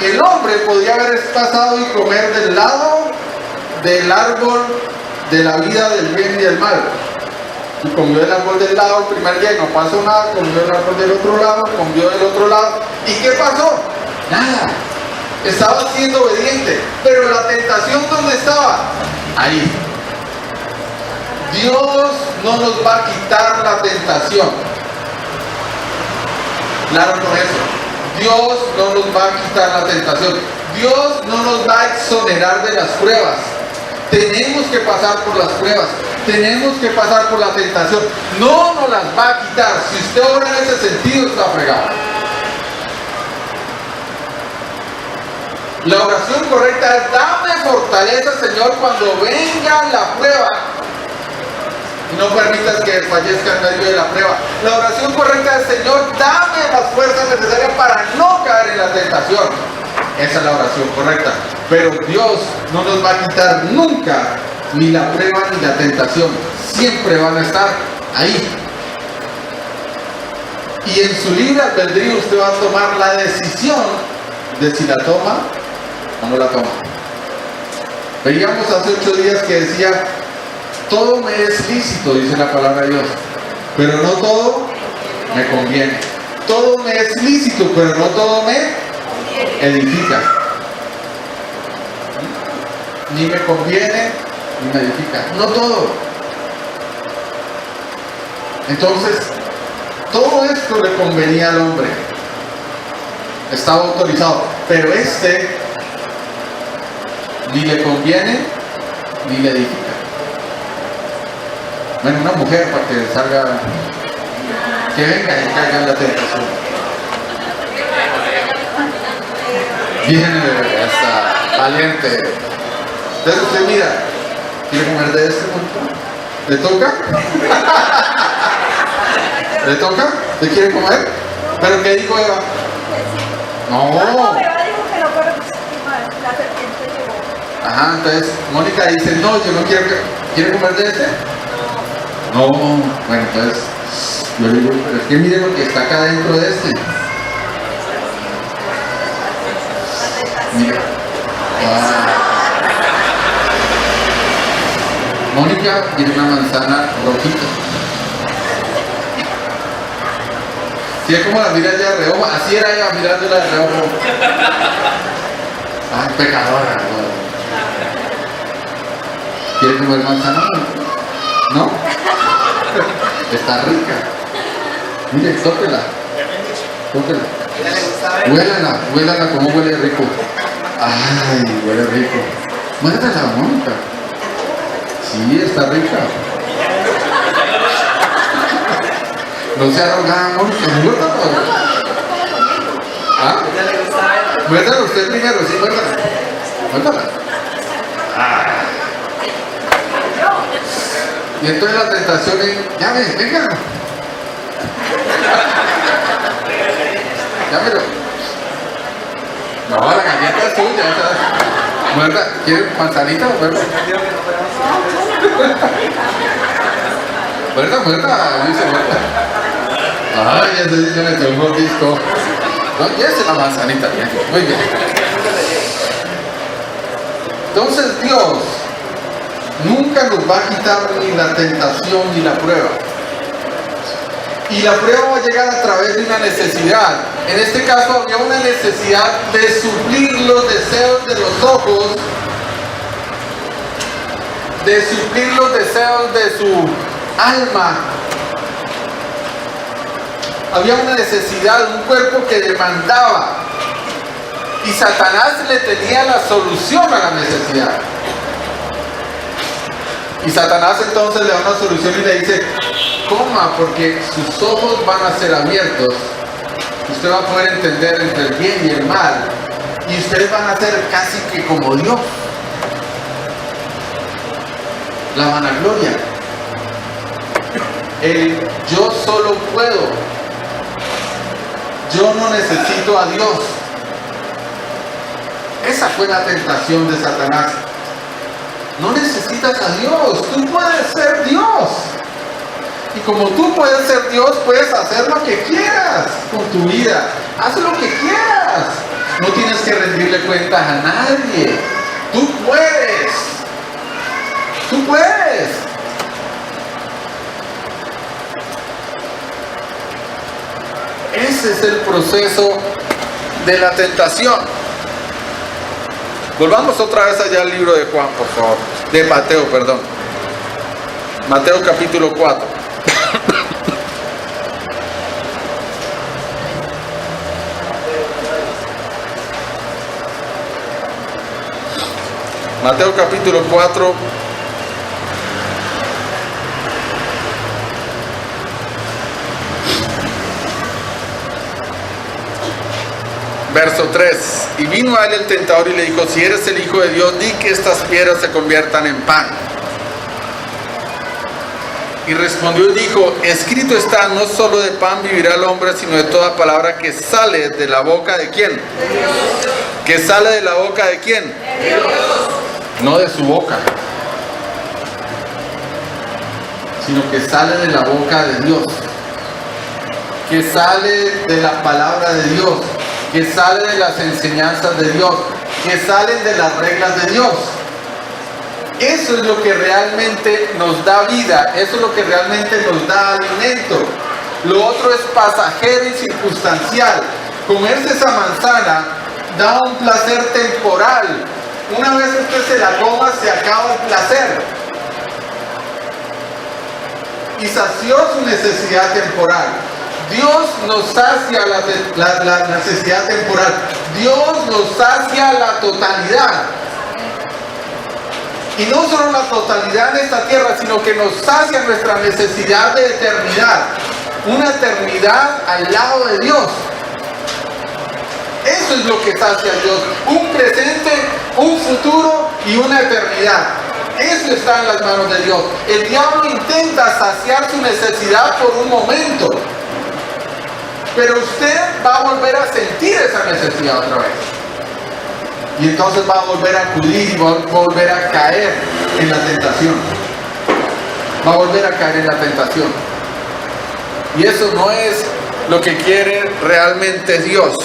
El hombre podía haber pasado y comer del lado del árbol de la vida del bien y del mal. Y comió el árbol del lado el primer día y no pasó nada, comió el árbol del otro lado, comió del otro lado. ¿Y qué pasó? Nada. Estaba siendo obediente. Pero la tentación, ¿dónde estaba? Ahí. Dios no nos va a quitar la tentación. Claro con eso. Dios no nos va a quitar la tentación. Dios no nos va a exonerar de las pruebas. Tenemos que pasar por las pruebas. Tenemos que pasar por la tentación. No nos las va a quitar. Si usted obra en ese sentido, está fregado. La oración correcta es: dame fortaleza, Señor, cuando venga la prueba. Y no permitas que fallezca en medio de la prueba. La oración correcta es: Señor, dame las fuerzas necesarias para no caer en la tentación. Esa es la oración correcta. Pero Dios no nos va a quitar nunca ni la prueba ni la tentación. Siempre van a estar ahí. Y en su libre albedrío usted va a tomar la decisión de si la toma o no la toma. Veíamos hace 8 días que decía, todo me es lícito, dice la palabra de Dios, pero no todo me conviene. Todo me es lícito, pero no todo me edifica. Ni me conviene, ni me edifica. No todo. Entonces, todo esto le convenía al hombre. Estaba autorizado. Pero ni le conviene, ni le edifica. Bueno, una mujer para que salga, que venga y caiga en la tentación. Bien, hasta valiente. Entonces usted mira, ¿quiere comer de este montón? ¿Le toca? ¿Le toca? ¿Le quiere comer? ¿Pero qué dijo Eva? No. Eva dijo que no corre, la serpiente llegó. Ajá, entonces Mónica dice, no, yo no quiero ¿quiere comer de este? No. Bueno, entonces yo digo, pero es que mire lo que está acá dentro de este. Mira. Mónica tiene una manzana rojita. Si es como la mira ella de reojo, así era ella mirándola de reojo. Ay, pecadora. ¿Quiere comer manzana? ¿No? Está rica. Mire, tóquela. Tóquela. Huélala, como huele rico. Ay, huele rico. Muérdala, Mónica. Sí, está rica. No se arrogada, Mónica. Muérdala. ¿Ah? Muérdala usted primero, sí, muérdala. Muérdala. Y entonces la tentación es, ya ves, venga. Llámelo. No, la galleta es tuya. Muerda, ¿quieres manzanita o muerda? Muerda, dice muerda. Ay, ese sí se metió un mordisco. No, ya es la manzanita, bien. Muy bien. Entonces Dios nunca nos va a quitar ni la tentación ni la prueba. Y la prueba va a llegar a través de una necesidad. En este caso había una necesidad de suplir los deseos de los ojos, de suplir los deseos de su alma. Había una necesidad, un cuerpo que demandaba. Y Satanás le tenía la solución a la necesidad. Y Satanás entonces le da una solución y le dice, coma, porque sus ojos van a ser abiertos. Usted va a poder entender entre el bien y el mal. Y ustedes van a ser casi que como Dios. La vanagloria. El yo solo puedo. Yo no necesito a Dios. Esa fue la tentación de Satanás. No necesitas a Dios. Tú puedes ser Dios. Y como tú puedes ser Dios, puedes hacer lo que quieras con tu vida. Haz lo que quieras. No tienes que rendirle cuentas a nadie. Tú puedes. Tú puedes. Ese es el proceso de la tentación. Volvamos otra vez allá al libro de Juan, por favor. De Mateo, perdón. Mateo capítulo 4. Mateo capítulo 4. Verso 3. Y vino a él el tentador y le dijo, si eres el Hijo de Dios, di que estas piedras se conviertan en pan. Y respondió y dijo, escrito está, no solo de pan vivirá el hombre, sino de toda palabra que sale de la boca de ¿quién? De Dios. ¿Que sale de la boca de quién? De Dios. No de su boca, sino que sale de la boca de Dios, que sale de la palabra de Dios. que sale de las enseñanzas de Dios, que salen de las reglas de Dios. Eso es lo que realmente nos da vida, eso es lo que realmente nos da alimento. Lo otro es pasajero y circunstancial. Comerse esa manzana da un placer temporal. Una vez usted se la coma, se acaba el placer. Y sació su necesidad temporal. Dios nos sacia la necesidad temporal. Dios nos sacia la totalidad. Y no solo la totalidad de esta tierra, sino que nos sacia nuestra necesidad de eternidad. Una eternidad al lado de Dios. Eso es lo que sacia a Dios. Un presente, un futuro y una eternidad. Eso está en las manos de Dios. El diablo intenta saciar su necesidad por un momento. Pero usted va a volver a sentir esa necesidad otra vez. Y entonces va a volver a acudir y va a volver a caer en la tentación. Va a volver a caer en la tentación. Y eso no es lo que quiere realmente Dios.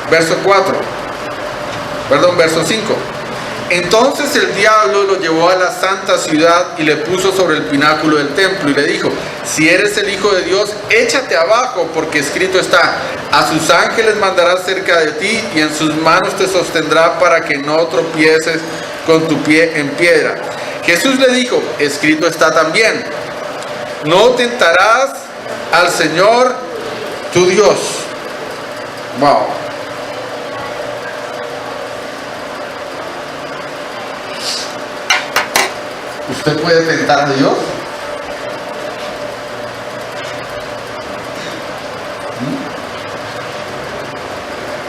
Verso 5. Entonces el diablo lo llevó a la santa ciudad y le puso sobre el pináculo del templo y le dijo: si eres el Hijo de Dios, échate abajo, porque escrito está: a sus ángeles mandará cerca de ti y en sus manos te sostendrá para que no tropieces con tu pie en piedra. Jesús le dijo: escrito está también: no tentarás al Señor tu Dios. Wow. ¿Usted puede tentar a Dios?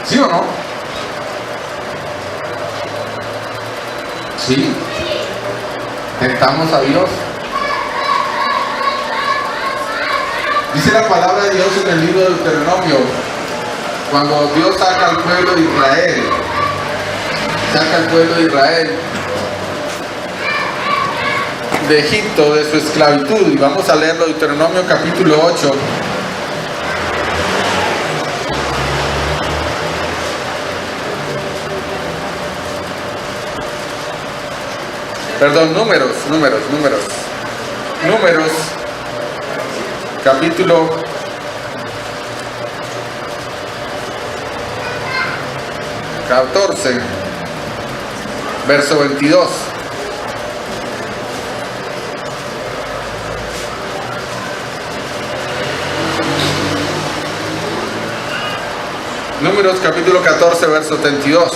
¿Sí o no? Sí. Tentamos a Dios. Dice la palabra de Dios en el libro de Deuteronomio, cuando Dios saca al pueblo de Israel, de Egipto, de su esclavitud. Y vamos a leerlo, Deuteronomio capítulo 8. Perdón, números, capítulo 14, verso 22. Números capítulo 14, verso 32.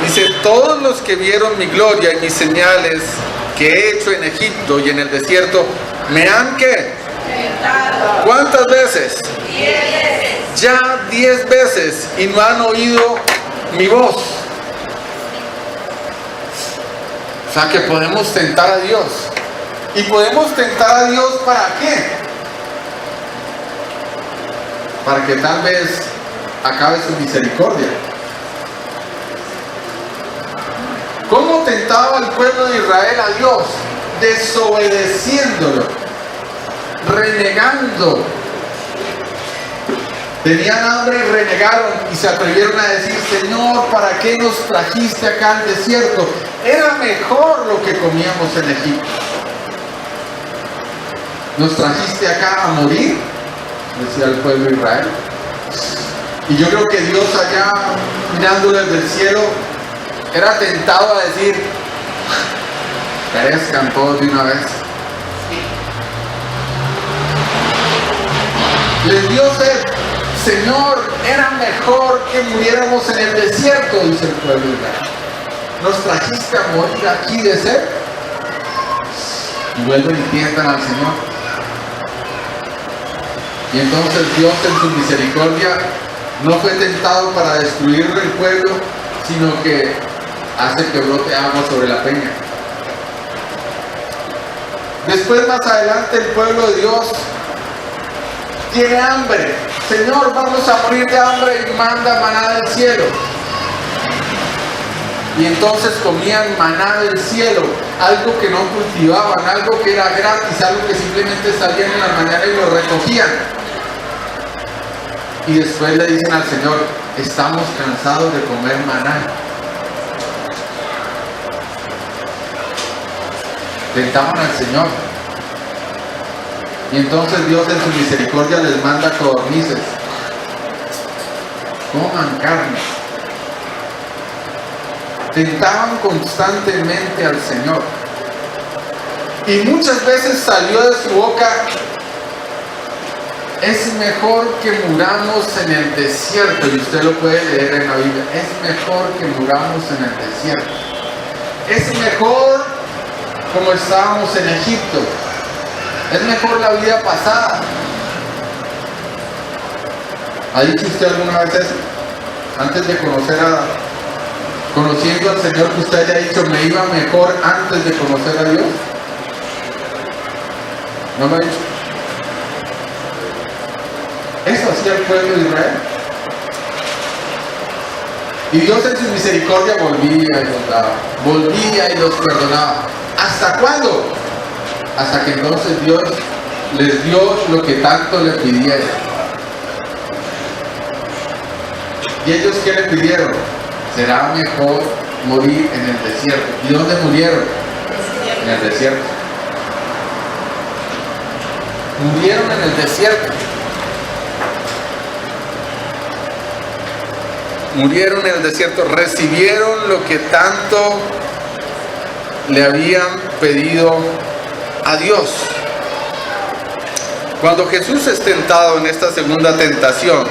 Dice: todos los que vieron mi gloria y mis señales que he hecho en Egipto y en el desierto, me han ¿qué? ¿Cuántas veces? 10 veces. Ya 10 veces, y no han oído mi voz. O sea que podemos tentar a Dios. ¿Y podemos tentar a Dios para qué? Para que tal vez acabe su misericordia. ¿Cómo tentaba el pueblo de Israel a Dios? Desobedeciéndolo, renegando. Tenían hambre y renegaron y se atrevieron a decir: Señor, ¿para qué nos trajiste acá al desierto? Era mejor lo que comíamos en Egipto. ¿Nos trajiste acá a morir?, decía el pueblo de Israel. Y yo creo que Dios, allá mirándolo desde el cielo, era tentado a decir: perezcan todos de una vez. Les dio sed. Señor, era mejor que muriéramos en el desierto, dice el pueblo de Israel. ¿Nos trajiste a morir aquí de sed? Y vuelven y tientan al Señor. Y entonces Dios, en su misericordia, no fue tentado para destruir el pueblo, sino que hace que brote agua sobre la peña. Después, más adelante, el pueblo de Dios tiene hambre. Señor, vamos a morir de hambre, y manda maná del cielo. Y entonces comían maná del cielo, algo que no cultivaban, algo que era gratis, algo que simplemente salían en la mañana y lo recogían. Y después le dicen al Señor, estamos cansados de comer maná. Tentaban al Señor. Y entonces Dios en su misericordia les manda codornices. Coman carne. Tentaban constantemente al Señor. Y muchas veces salió de su boca, es mejor que muramos en el desierto. Y usted lo puede leer en la Biblia. Es mejor que muramos en el desierto. Es mejor como estábamos en Egipto. Es mejor la vida pasada. ¿Ha dicho usted alguna vez eso? Antes de conociendo al Señor, que usted haya dicho, me iba mejor antes de conocer a Dios. ¿No lo ha dicho? Eso hacía el pueblo de Israel. Y Dios en su misericordia volvía y los daba, volvía y los perdonaba. ¿Hasta cuándo? Hasta que entonces Dios les dio lo que tanto le pidieron. ¿Y ellos qué le pidieron? Será mejor morir en el desierto. ¿Y dónde murieron? En el desierto. Murieron en el desierto. Murieron en el desierto. Recibieron lo que tanto le habían pedido a Dios. Cuando Jesús es tentado en esta segunda tentación,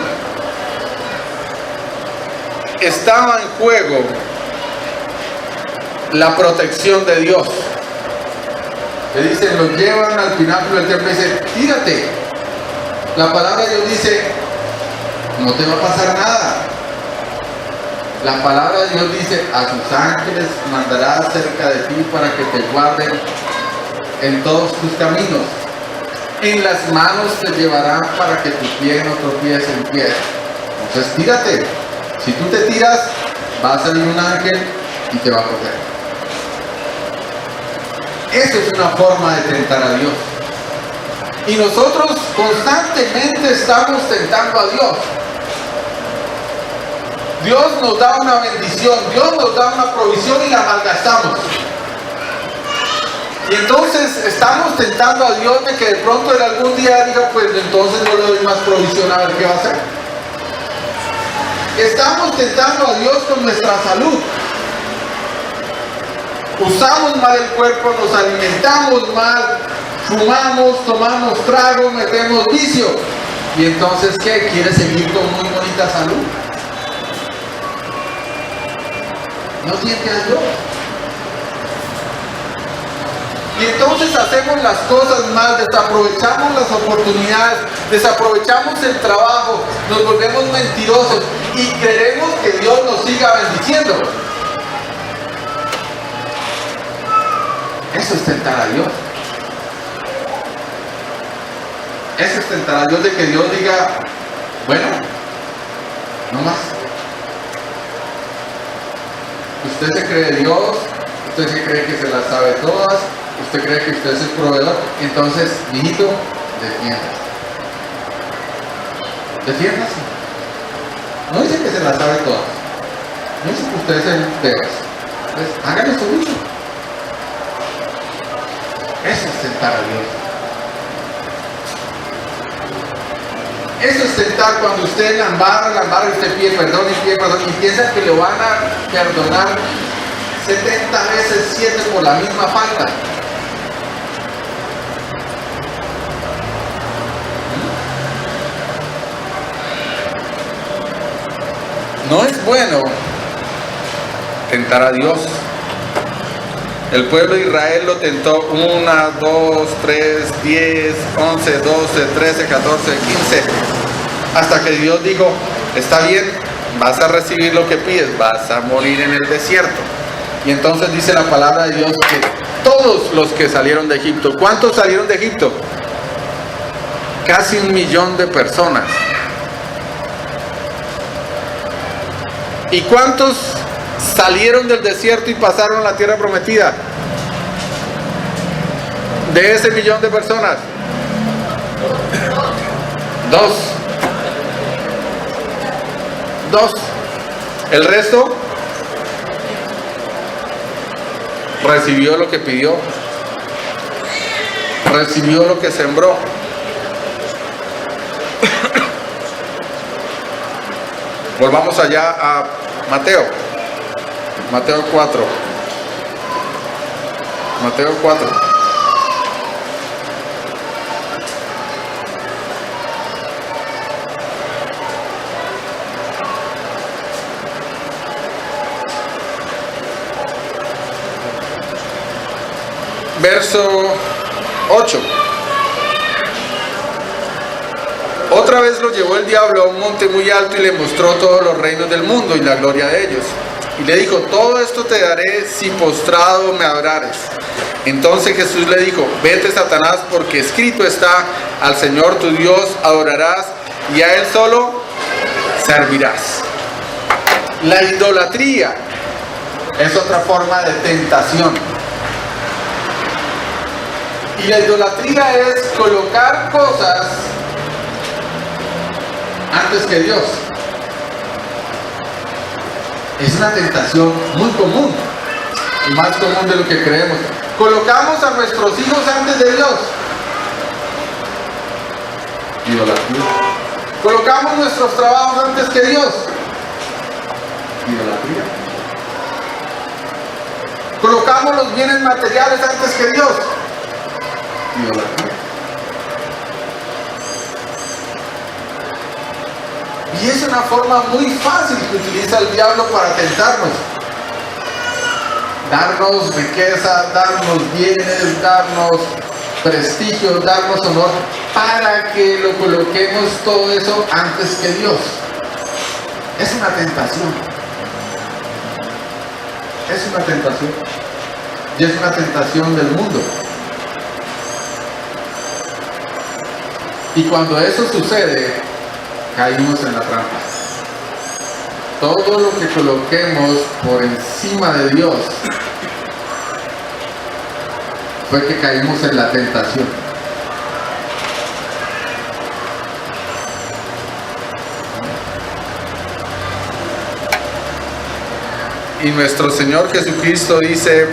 estaba en juego la protección de Dios. Le dicen, lo llevan al pináculo del templo y dicen, tírate. La palabra de Dios dice, no te va a pasar nada. La palabra de Dios dice, a sus ángeles mandará cerca de ti para que te guarden en todos tus caminos. En las manos te llevarán para que tu pie no tropiece en piedra. Entonces tírate. Si tú te tiras, va a salir un ángel y te va a proteger. Eso es una forma de tentar a Dios. Y nosotros constantemente estamos tentando a Dios. Dios nos da una bendición, Dios nos da una provisión y la malgastamos. Y entonces estamos tentando a Dios de que de pronto en algún día diga, pues entonces no le doy más provisión, a ver qué va a hacer. Estamos tentando a Dios con nuestra salud. Usamos mal el cuerpo, nos alimentamos mal, fumamos, tomamos trago, metemos vicio. Y entonces, ¿qué? ¿Quiere seguir con muy bonita salud? No tiente a Dios. Y entonces hacemos las cosas mal, desaprovechamos las oportunidades, desaprovechamos el trabajo, nos volvemos mentirosos y queremos que Dios nos siga bendiciendo. Eso es tentar a Dios. Eso es tentar a Dios, de que Dios diga, bueno, no más. Usted se cree Dios, usted se cree que se las sabe todas, usted cree que usted es el proveedor, entonces, mijito, defiéndase. Defiéndase. No dice que se las sabe todas. No dice que usted es el Tebas. Entonces, hágale su lucha. Eso es tentar a Dios. Eso es tentar cuando usted la embarra y usted pide perdón y piensa que le van a perdonar 70 veces 7 por la misma falta. No es bueno tentar a Dios. El pueblo de Israel lo tentó 1, 2, 3, 10, 11, 12, 13, 14, 15. Hasta que Dios dijo, está bien, vas a recibir lo que pides, vas a morir en el desierto. Y entonces dice la palabra de Dios que todos los que salieron de Egipto, ¿cuántos salieron de Egipto? Casi 1 millón de personas. ¿Y cuántos salieron del desierto y pasaron a la tierra prometida? De ese 1 millón de personas, 2. 2. El resto recibió lo que pidió, recibió lo que sembró. Volvamos allá a Mateo 4. Mateo 4. Verso 8. Otra vez lo llevó el diablo a un monte muy alto y le mostró todos los reinos del mundo y la gloria de ellos. Y le dijo: todo esto te daré si postrado me adorares. Entonces Jesús le dijo: vete, Satanás, porque escrito está: al Señor tu Dios adorarás y a Él solo servirás. La idolatría es otra forma de tentación. Y la idolatría es colocar cosas antes que Dios. Es una tentación muy común y más común de lo que creemos. Colocamos a nuestros hijos antes de Dios. Idolatría. Colocamos nuestros trabajos antes que Dios. Idolatría. Colocamos los bienes materiales antes que Dios. Idolatría. Y es una forma muy fácil que utiliza el diablo para tentarnos. Darnos riqueza, darnos bienes, darnos prestigio, darnos honor, para que lo coloquemos todo eso antes que Dios. Es una tentación. Es una tentación. Y es una tentación del mundo. Y cuando eso sucede, caímos en la trampa. Todo lo que coloquemos por encima de Dios fue que caímos en la tentación. Y nuestro Señor Jesucristo dice: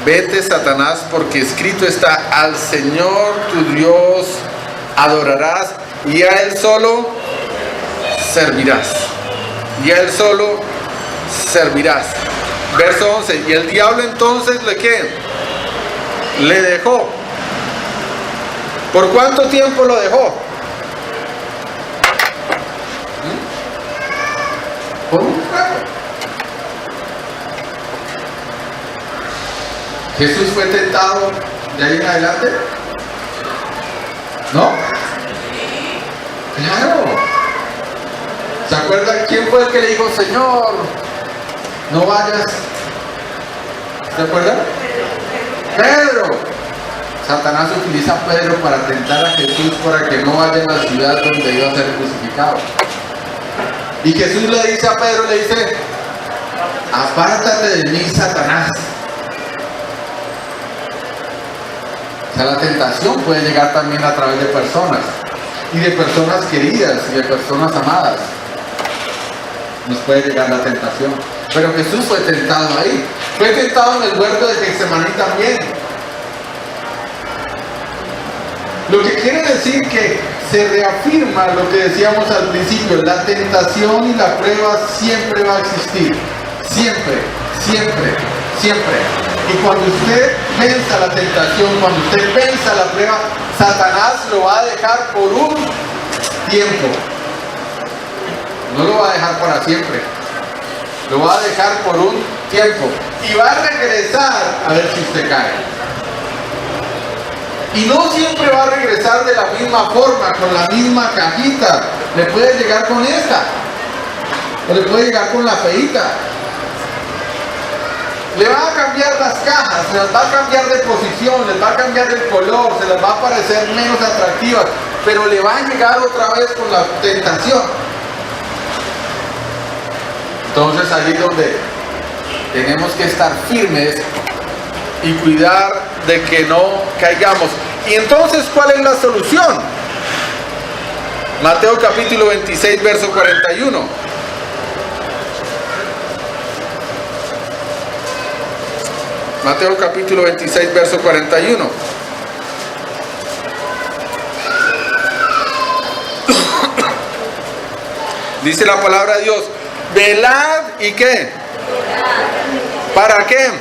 vete, Satanás, porque escrito está: al Señor tu Dios adorarás y a Él solo servirás. Y a Él solo servirás. Verso 11. Y el diablo entonces le dejó. ¿Por cuánto tiempo lo dejó? Por un rato. ¿Jesús fue tentado de ahí en adelante? ¿No? Claro. ¿Se acuerdan quién fue el que le dijo: Señor, no vayas? ¿Se acuerdan? Pedro. Satanás utiliza a Pedro para tentar a Jesús para que no vaya a la ciudad donde iba a ser crucificado. Y Jesús le dice a Pedro, le dice: apártate de mí, Satanás. O sea, la tentación puede llegar también a través de personas, y de personas queridas, y de personas amadas. Nos puede llegar la tentación. Pero Jesús fue tentado ahí. Fue tentado en el huerto de Getsemaní también. Lo que quiere decir que se reafirma lo que decíamos al principio: la tentación y la prueba siempre va a existir. Siempre, siempre, siempre. Y cuando usted venza la tentación, cuando usted venza la prueba, Satanás lo va a dejar por un tiempo. No lo va a dejar para siempre. Lo va a dejar por un tiempo. Y va a regresar a ver si usted cae. Y no siempre va a regresar de la misma forma, con la misma cajita. Le puede llegar con esta. O le puede llegar con la feita. Le va a cambiar las cajas, se las va a cambiar de posición, les va a cambiar el color, se las va a parecer menos atractivas, pero le va a llegar otra vez con la tentación. Entonces ahí es donde tenemos que estar firmes y cuidar de que no caigamos. Y entonces, ¿cuál es la solución? Mateo capítulo 26, verso 41. Mateo capítulo 26, verso 41. Dice la palabra de Dios, velad y ¿qué? ¿Para qué?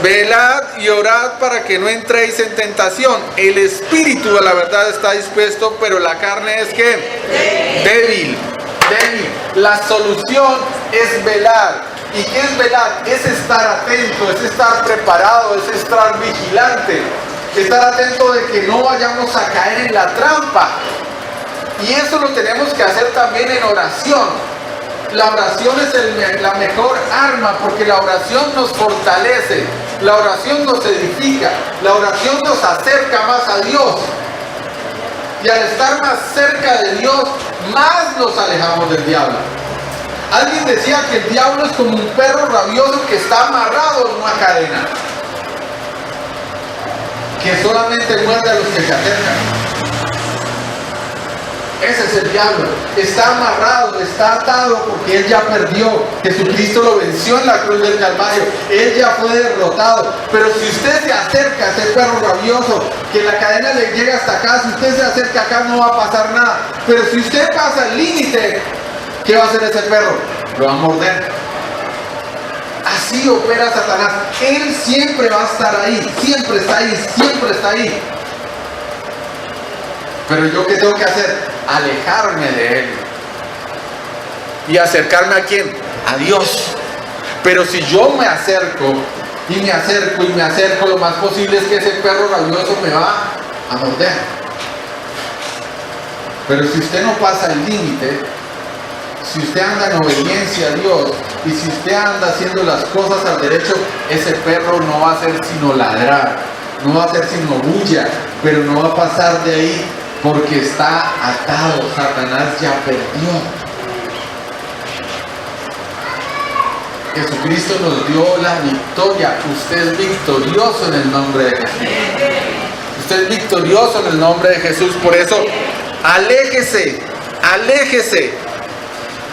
Velad y orad para que no entréis en tentación. El espíritu a la verdad está dispuesto, pero la carne es ¿qué? Débil. La solución es velar. ¿Y qué es velar? Es estar atento, es estar preparado, es estar vigilante, estar atento de que no vayamos a caer en la trampa. Y eso lo tenemos que hacer también en oración. La oración es la mejor arma, porque la oración nos fortalece, la oración nos edifica, la oración nos acerca más a Dios. Y al estar más cerca de Dios, más nos alejamos del diablo. Alguien decía que el diablo es como un perro rabioso que está amarrado en una cadena, que solamente muerde a los que se acercan. Ese es el diablo. Está amarrado, está atado porque él ya perdió. Jesucristo lo venció en la cruz del Calvario. Él ya fue derrotado. Pero si usted se acerca a ese perro rabioso, que la cadena le llega hasta acá, si usted se acerca acá no va a pasar nada. Pero si usted pasa el límite, ¿qué va a hacer ese perro? Lo va a morder. Así opera Satanás. Él siempre va a estar ahí. Siempre está ahí. Siempre está ahí. Pero yo, ¿qué tengo que hacer? Alejarme de él. ¿Y acercarme a quién? A Dios. Pero si yo me acerco, y me acerco, y me acerco, lo más posible es que ese perro rabioso me va a morder. Pero si usted no pasa el límite, si usted anda en obediencia a Dios, y si usted anda haciendo las cosas al derecho, ese perro no va a hacer sino ladrar, no va a hacer sino bulla, pero no va a pasar de ahí. Porque está atado. Satanás ya perdió. Jesucristo nos dio la victoria. Usted es victorioso en el nombre de Jesús. Usted es victorioso en el nombre de Jesús. Por eso, aléjese.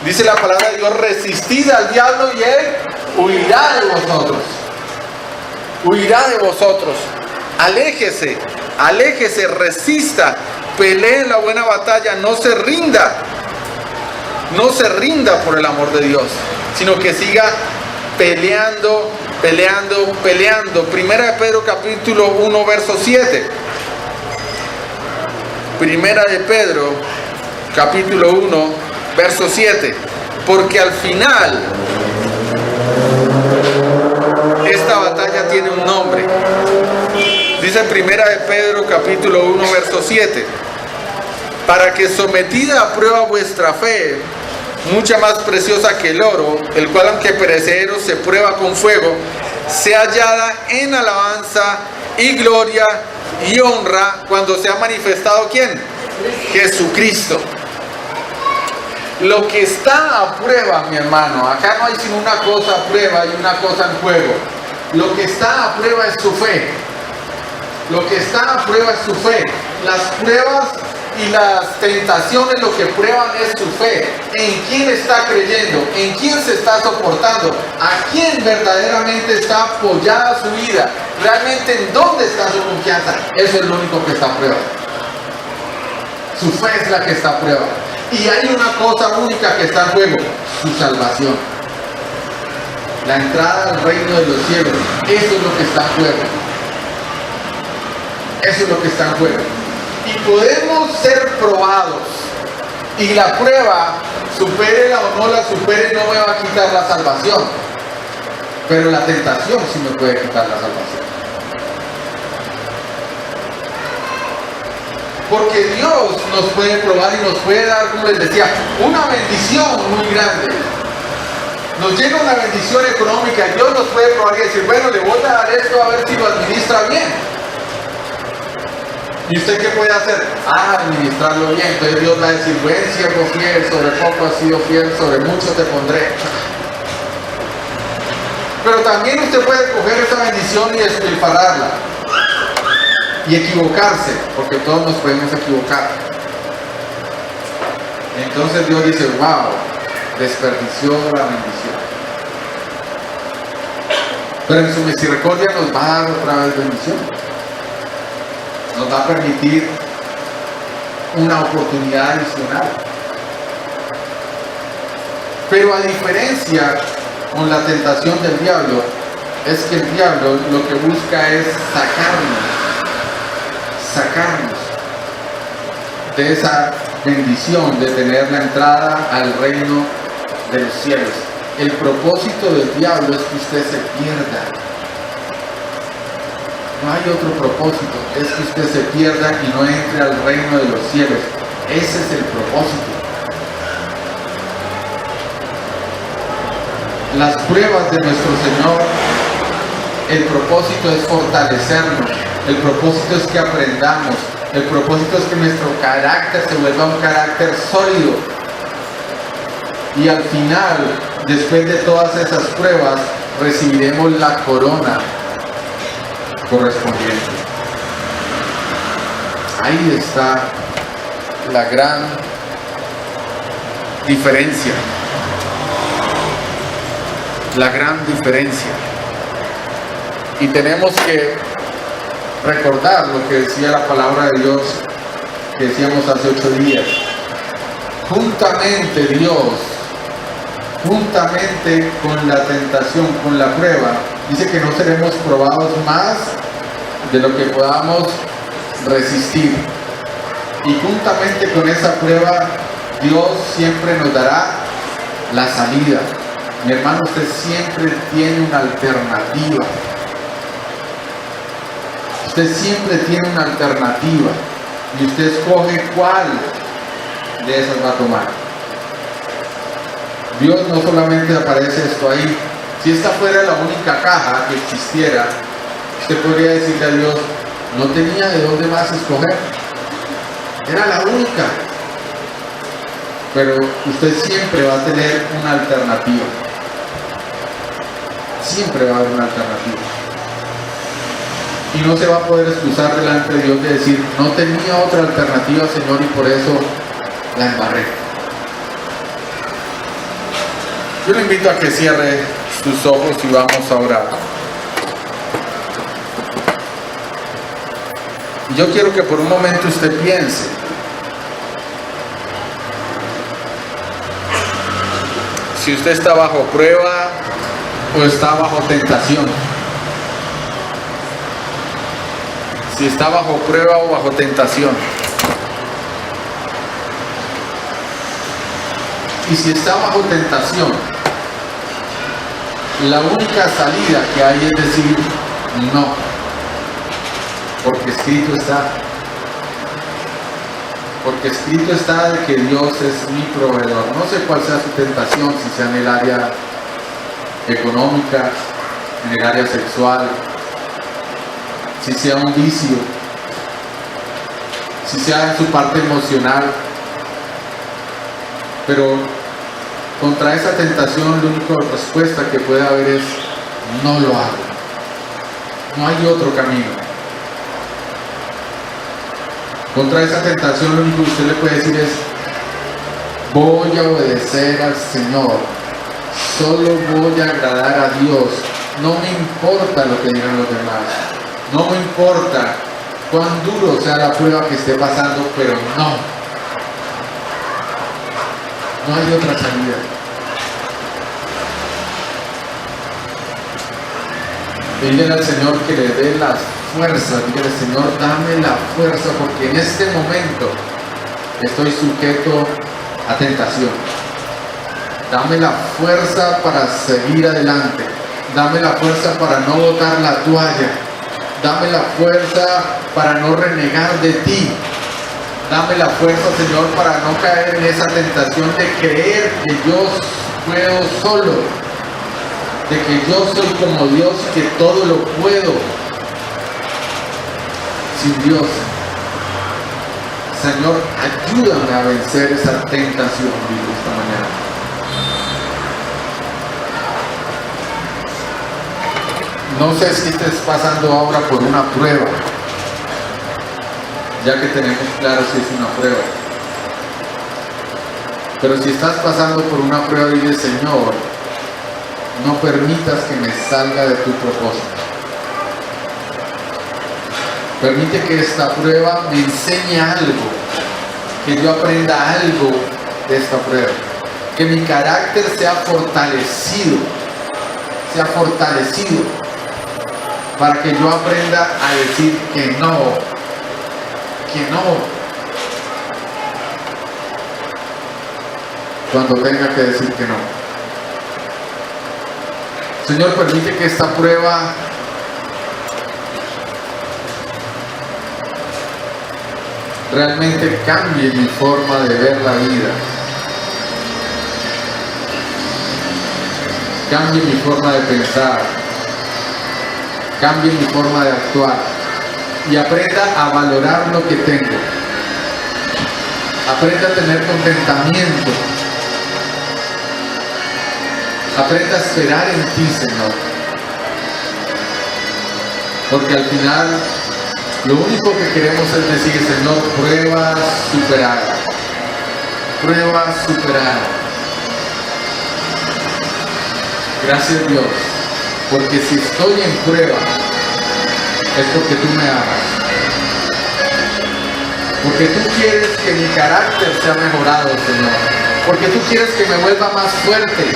Dice la palabra de Dios, resistid al diablo y él huirá de vosotros. Huirá de vosotros. Aléjese, resista. Pelee en la buena batalla, no se rinda por el amor de Dios, sino que siga peleando. Primera de Pedro capítulo 1 verso 7. Primera de Pedro capítulo 1 verso 7. Porque al final esta batalla tiene un nombre. Dice Primera de Pedro capítulo 1 verso 7. Para que sometida a prueba vuestra fe, mucha más preciosa que el oro, el cual aunque perecedero se prueba con fuego, sea hallada en alabanza y gloria y honra cuando sea manifestado ¿quién? Jesucristo. Lo que está a prueba, mi hermano, acá no hay sino una cosa a prueba y una cosa en juego. Lo que está a prueba es su fe. Lo que está a prueba es su fe. Las pruebas y las tentaciones lo que prueban es su fe. ¿En quién está creyendo? ¿En quién se está soportando? ¿A quién verdaderamente está apoyada su vida? ¿Realmente en dónde está su confianza? Eso es lo único que está a prueba. Su fe es la que está a prueba. Y hay una cosa única que está en juego: su salvación. La entrada al reino de los cielos. Eso es lo que está en juego. Eso es lo que está en juego. Y podemos ser probados. Y la prueba, supérela o no la supere, no me va a quitar la salvación. Pero la tentación sí me puede quitar la salvación. Porque Dios nos puede probar y nos puede dar, como les decía, una bendición muy grande. Nos llega una bendición económica. Dios nos puede probar y decir, bueno, le voy a dar esto a ver si lo administra bien. ¿Y usted qué puede hacer? Administrarlo bien. Entonces Dios va a decir, buen siervo fiel, sobre poco has sido fiel, sobre mucho te pondré. Pero también usted puede coger esa bendición y despilfarrarla. y equivocarse, porque todos nos podemos equivocar. Entonces Dios dice, wow, desperdició la bendición. Pero en su misericordia nos va a dar otra vez bendición. Nos va a permitir una oportunidad adicional. Pero a diferencia con la tentación del diablo, es que el diablo lo que busca es sacarnos de esa bendición de tener la entrada al reino de los cielos. El propósito del diablo es que usted se pierda. No hay otro propósito, es que usted se pierda y no entre al reino de los cielos. Ese es el propósito. Las pruebas de nuestro Señor, el propósito es fortalecernos, el propósito es que aprendamos, el propósito es que nuestro carácter se vuelva un carácter sólido. Y al final, después de todas esas pruebas, recibiremos la corona correspondiente. Ahí está la gran diferencia. La gran diferencia. Y tenemos que recordar lo que decía la palabra de Dios, que decíamos hace 8 días. Juntamente Dios, juntamente con la tentación, con la prueba, dice que no seremos probados más de lo que podamos resistir. Y juntamente con esa prueba, Dios siempre nos dará la salida. Mi hermano, usted siempre tiene una alternativa. Usted siempre tiene una alternativa. Y usted escoge cuál de esas va a tomar. Dios no solamente aparece esto ahí. Si esta fuera la única caja que existiera, usted podría decirle a Dios, no tenía de dónde más escoger. Era la única. Pero usted siempre va a tener una alternativa. Siempre va a haber una alternativa. Y no se va a poder excusar delante de Dios de decir, no tenía otra alternativa, Señor, y por eso la embarré. Yo le invito a que cierre sus ojos y vamos a orar. Yo quiero que por un momento usted piense. Si usted está bajo prueba o está bajo tentación. Si está bajo prueba o bajo tentación. Y si está bajo tentación, la única salida que hay es decir no, porque escrito está. Porque escrito está de que Dios es mi proveedor. No sé cuál sea su tentación, si sea en el área económica, en el área sexual, si sea un vicio, si sea en su parte emocional. Pero contra esa tentación la única respuesta que puede haber es no lo hago. No hay otro camino. Contra esa tentación lo único que usted le puede decir es voy a obedecer al Señor. Solo voy a agradar a Dios. No me importa lo que digan los demás. No me importa cuán duro sea la prueba que esté pasando, pero no. No hay otra salida. Dígale al Señor que le dé las fuerzas. Dígale, Señor, dame la fuerza, porque en este momento estoy sujeto a tentación. Dame la fuerza para seguir adelante. Dame la fuerza para no botar la toalla. Dame la fuerza para no renegar de ti. Dame la fuerza, Señor, para no caer en esa tentación de creer que yo puedo solo, de que yo soy como Dios y que todo lo puedo sin Dios. Señor, ayúdame a vencer esa tentación, digo, esta mañana. No sé si estés pasando ahora por una prueba. ya que tenemos claro si es una prueba. Pero si estás pasando por una prueba, dile: Señor, no permitas que me salga de tu propósito. Permite que esta prueba me enseñe algo, que yo aprenda algo de esta prueba, que mi carácter sea fortalecido, para que yo aprenda a decir que no, cuando tenga que decir que no. Señor, permite que esta prueba realmente cambie mi forma de ver la vida, cambie mi forma de pensar, cambie mi forma de actuar y aprenda a valorar lo que tengo, aprenda a tener contentamiento, aprenda a esperar en ti, Señor, porque al final lo único que queremos es decir: Señor, prueba superada, gracias, Dios, porque si estoy en prueba es porque tú me amas, porque tú quieres que mi carácter sea mejorado, Señor, porque tú quieres que me vuelva más fuerte,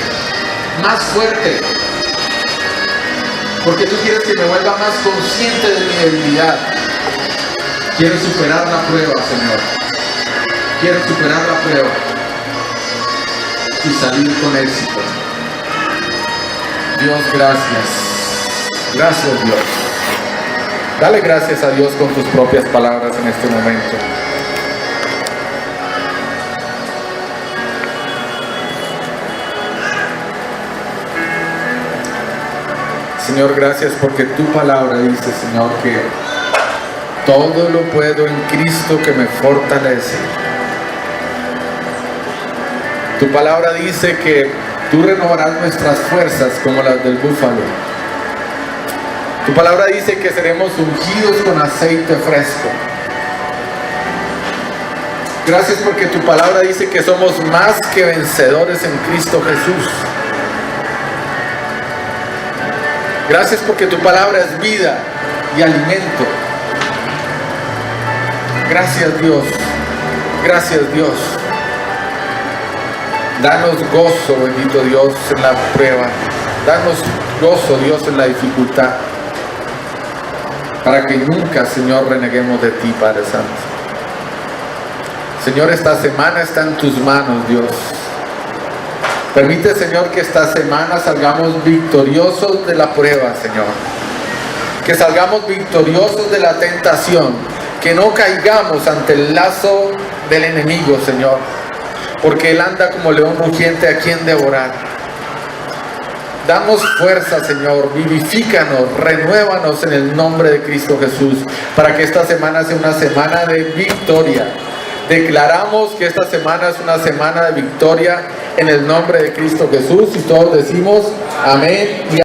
porque tú quieres que me vuelva más consciente de mi debilidad. Quiero superar la prueba, Señor, quiero superar la prueba y salir con éxito. Dios, gracias Dios. Dale gracias a Dios con tus propias palabras en este momento. Señor, gracias porque tu palabra dice, Señor, que todo lo puedo en Cristo que me fortalece. Tu palabra dice que tú renovarás nuestras fuerzas como las del búfalo. Tu palabra dice que seremos ungidos con aceite fresco. Gracias porque tu palabra dice que somos más que vencedores en Cristo Jesús. Gracias porque tu palabra es vida y alimento. Gracias Dios. Danos gozo, bendito Dios, en la prueba. Danos gozo, Dios, en la dificultad. Para que nunca, Señor, reneguemos de ti, Padre Santo. Señor, esta semana está en tus manos, Dios. Permite, Señor, que esta semana salgamos victoriosos de la prueba, Señor. Que salgamos victoriosos de la tentación. Que no caigamos ante el lazo del enemigo, Señor. Porque Él anda como león rugiente a quien devorar. Danos fuerza, Señor. Vivifícanos, renuévanos en el nombre de Cristo Jesús. Para que esta semana sea una semana de victoria. Declaramos que esta semana es una semana de victoria en el nombre de Cristo Jesús. Y todos decimos amén.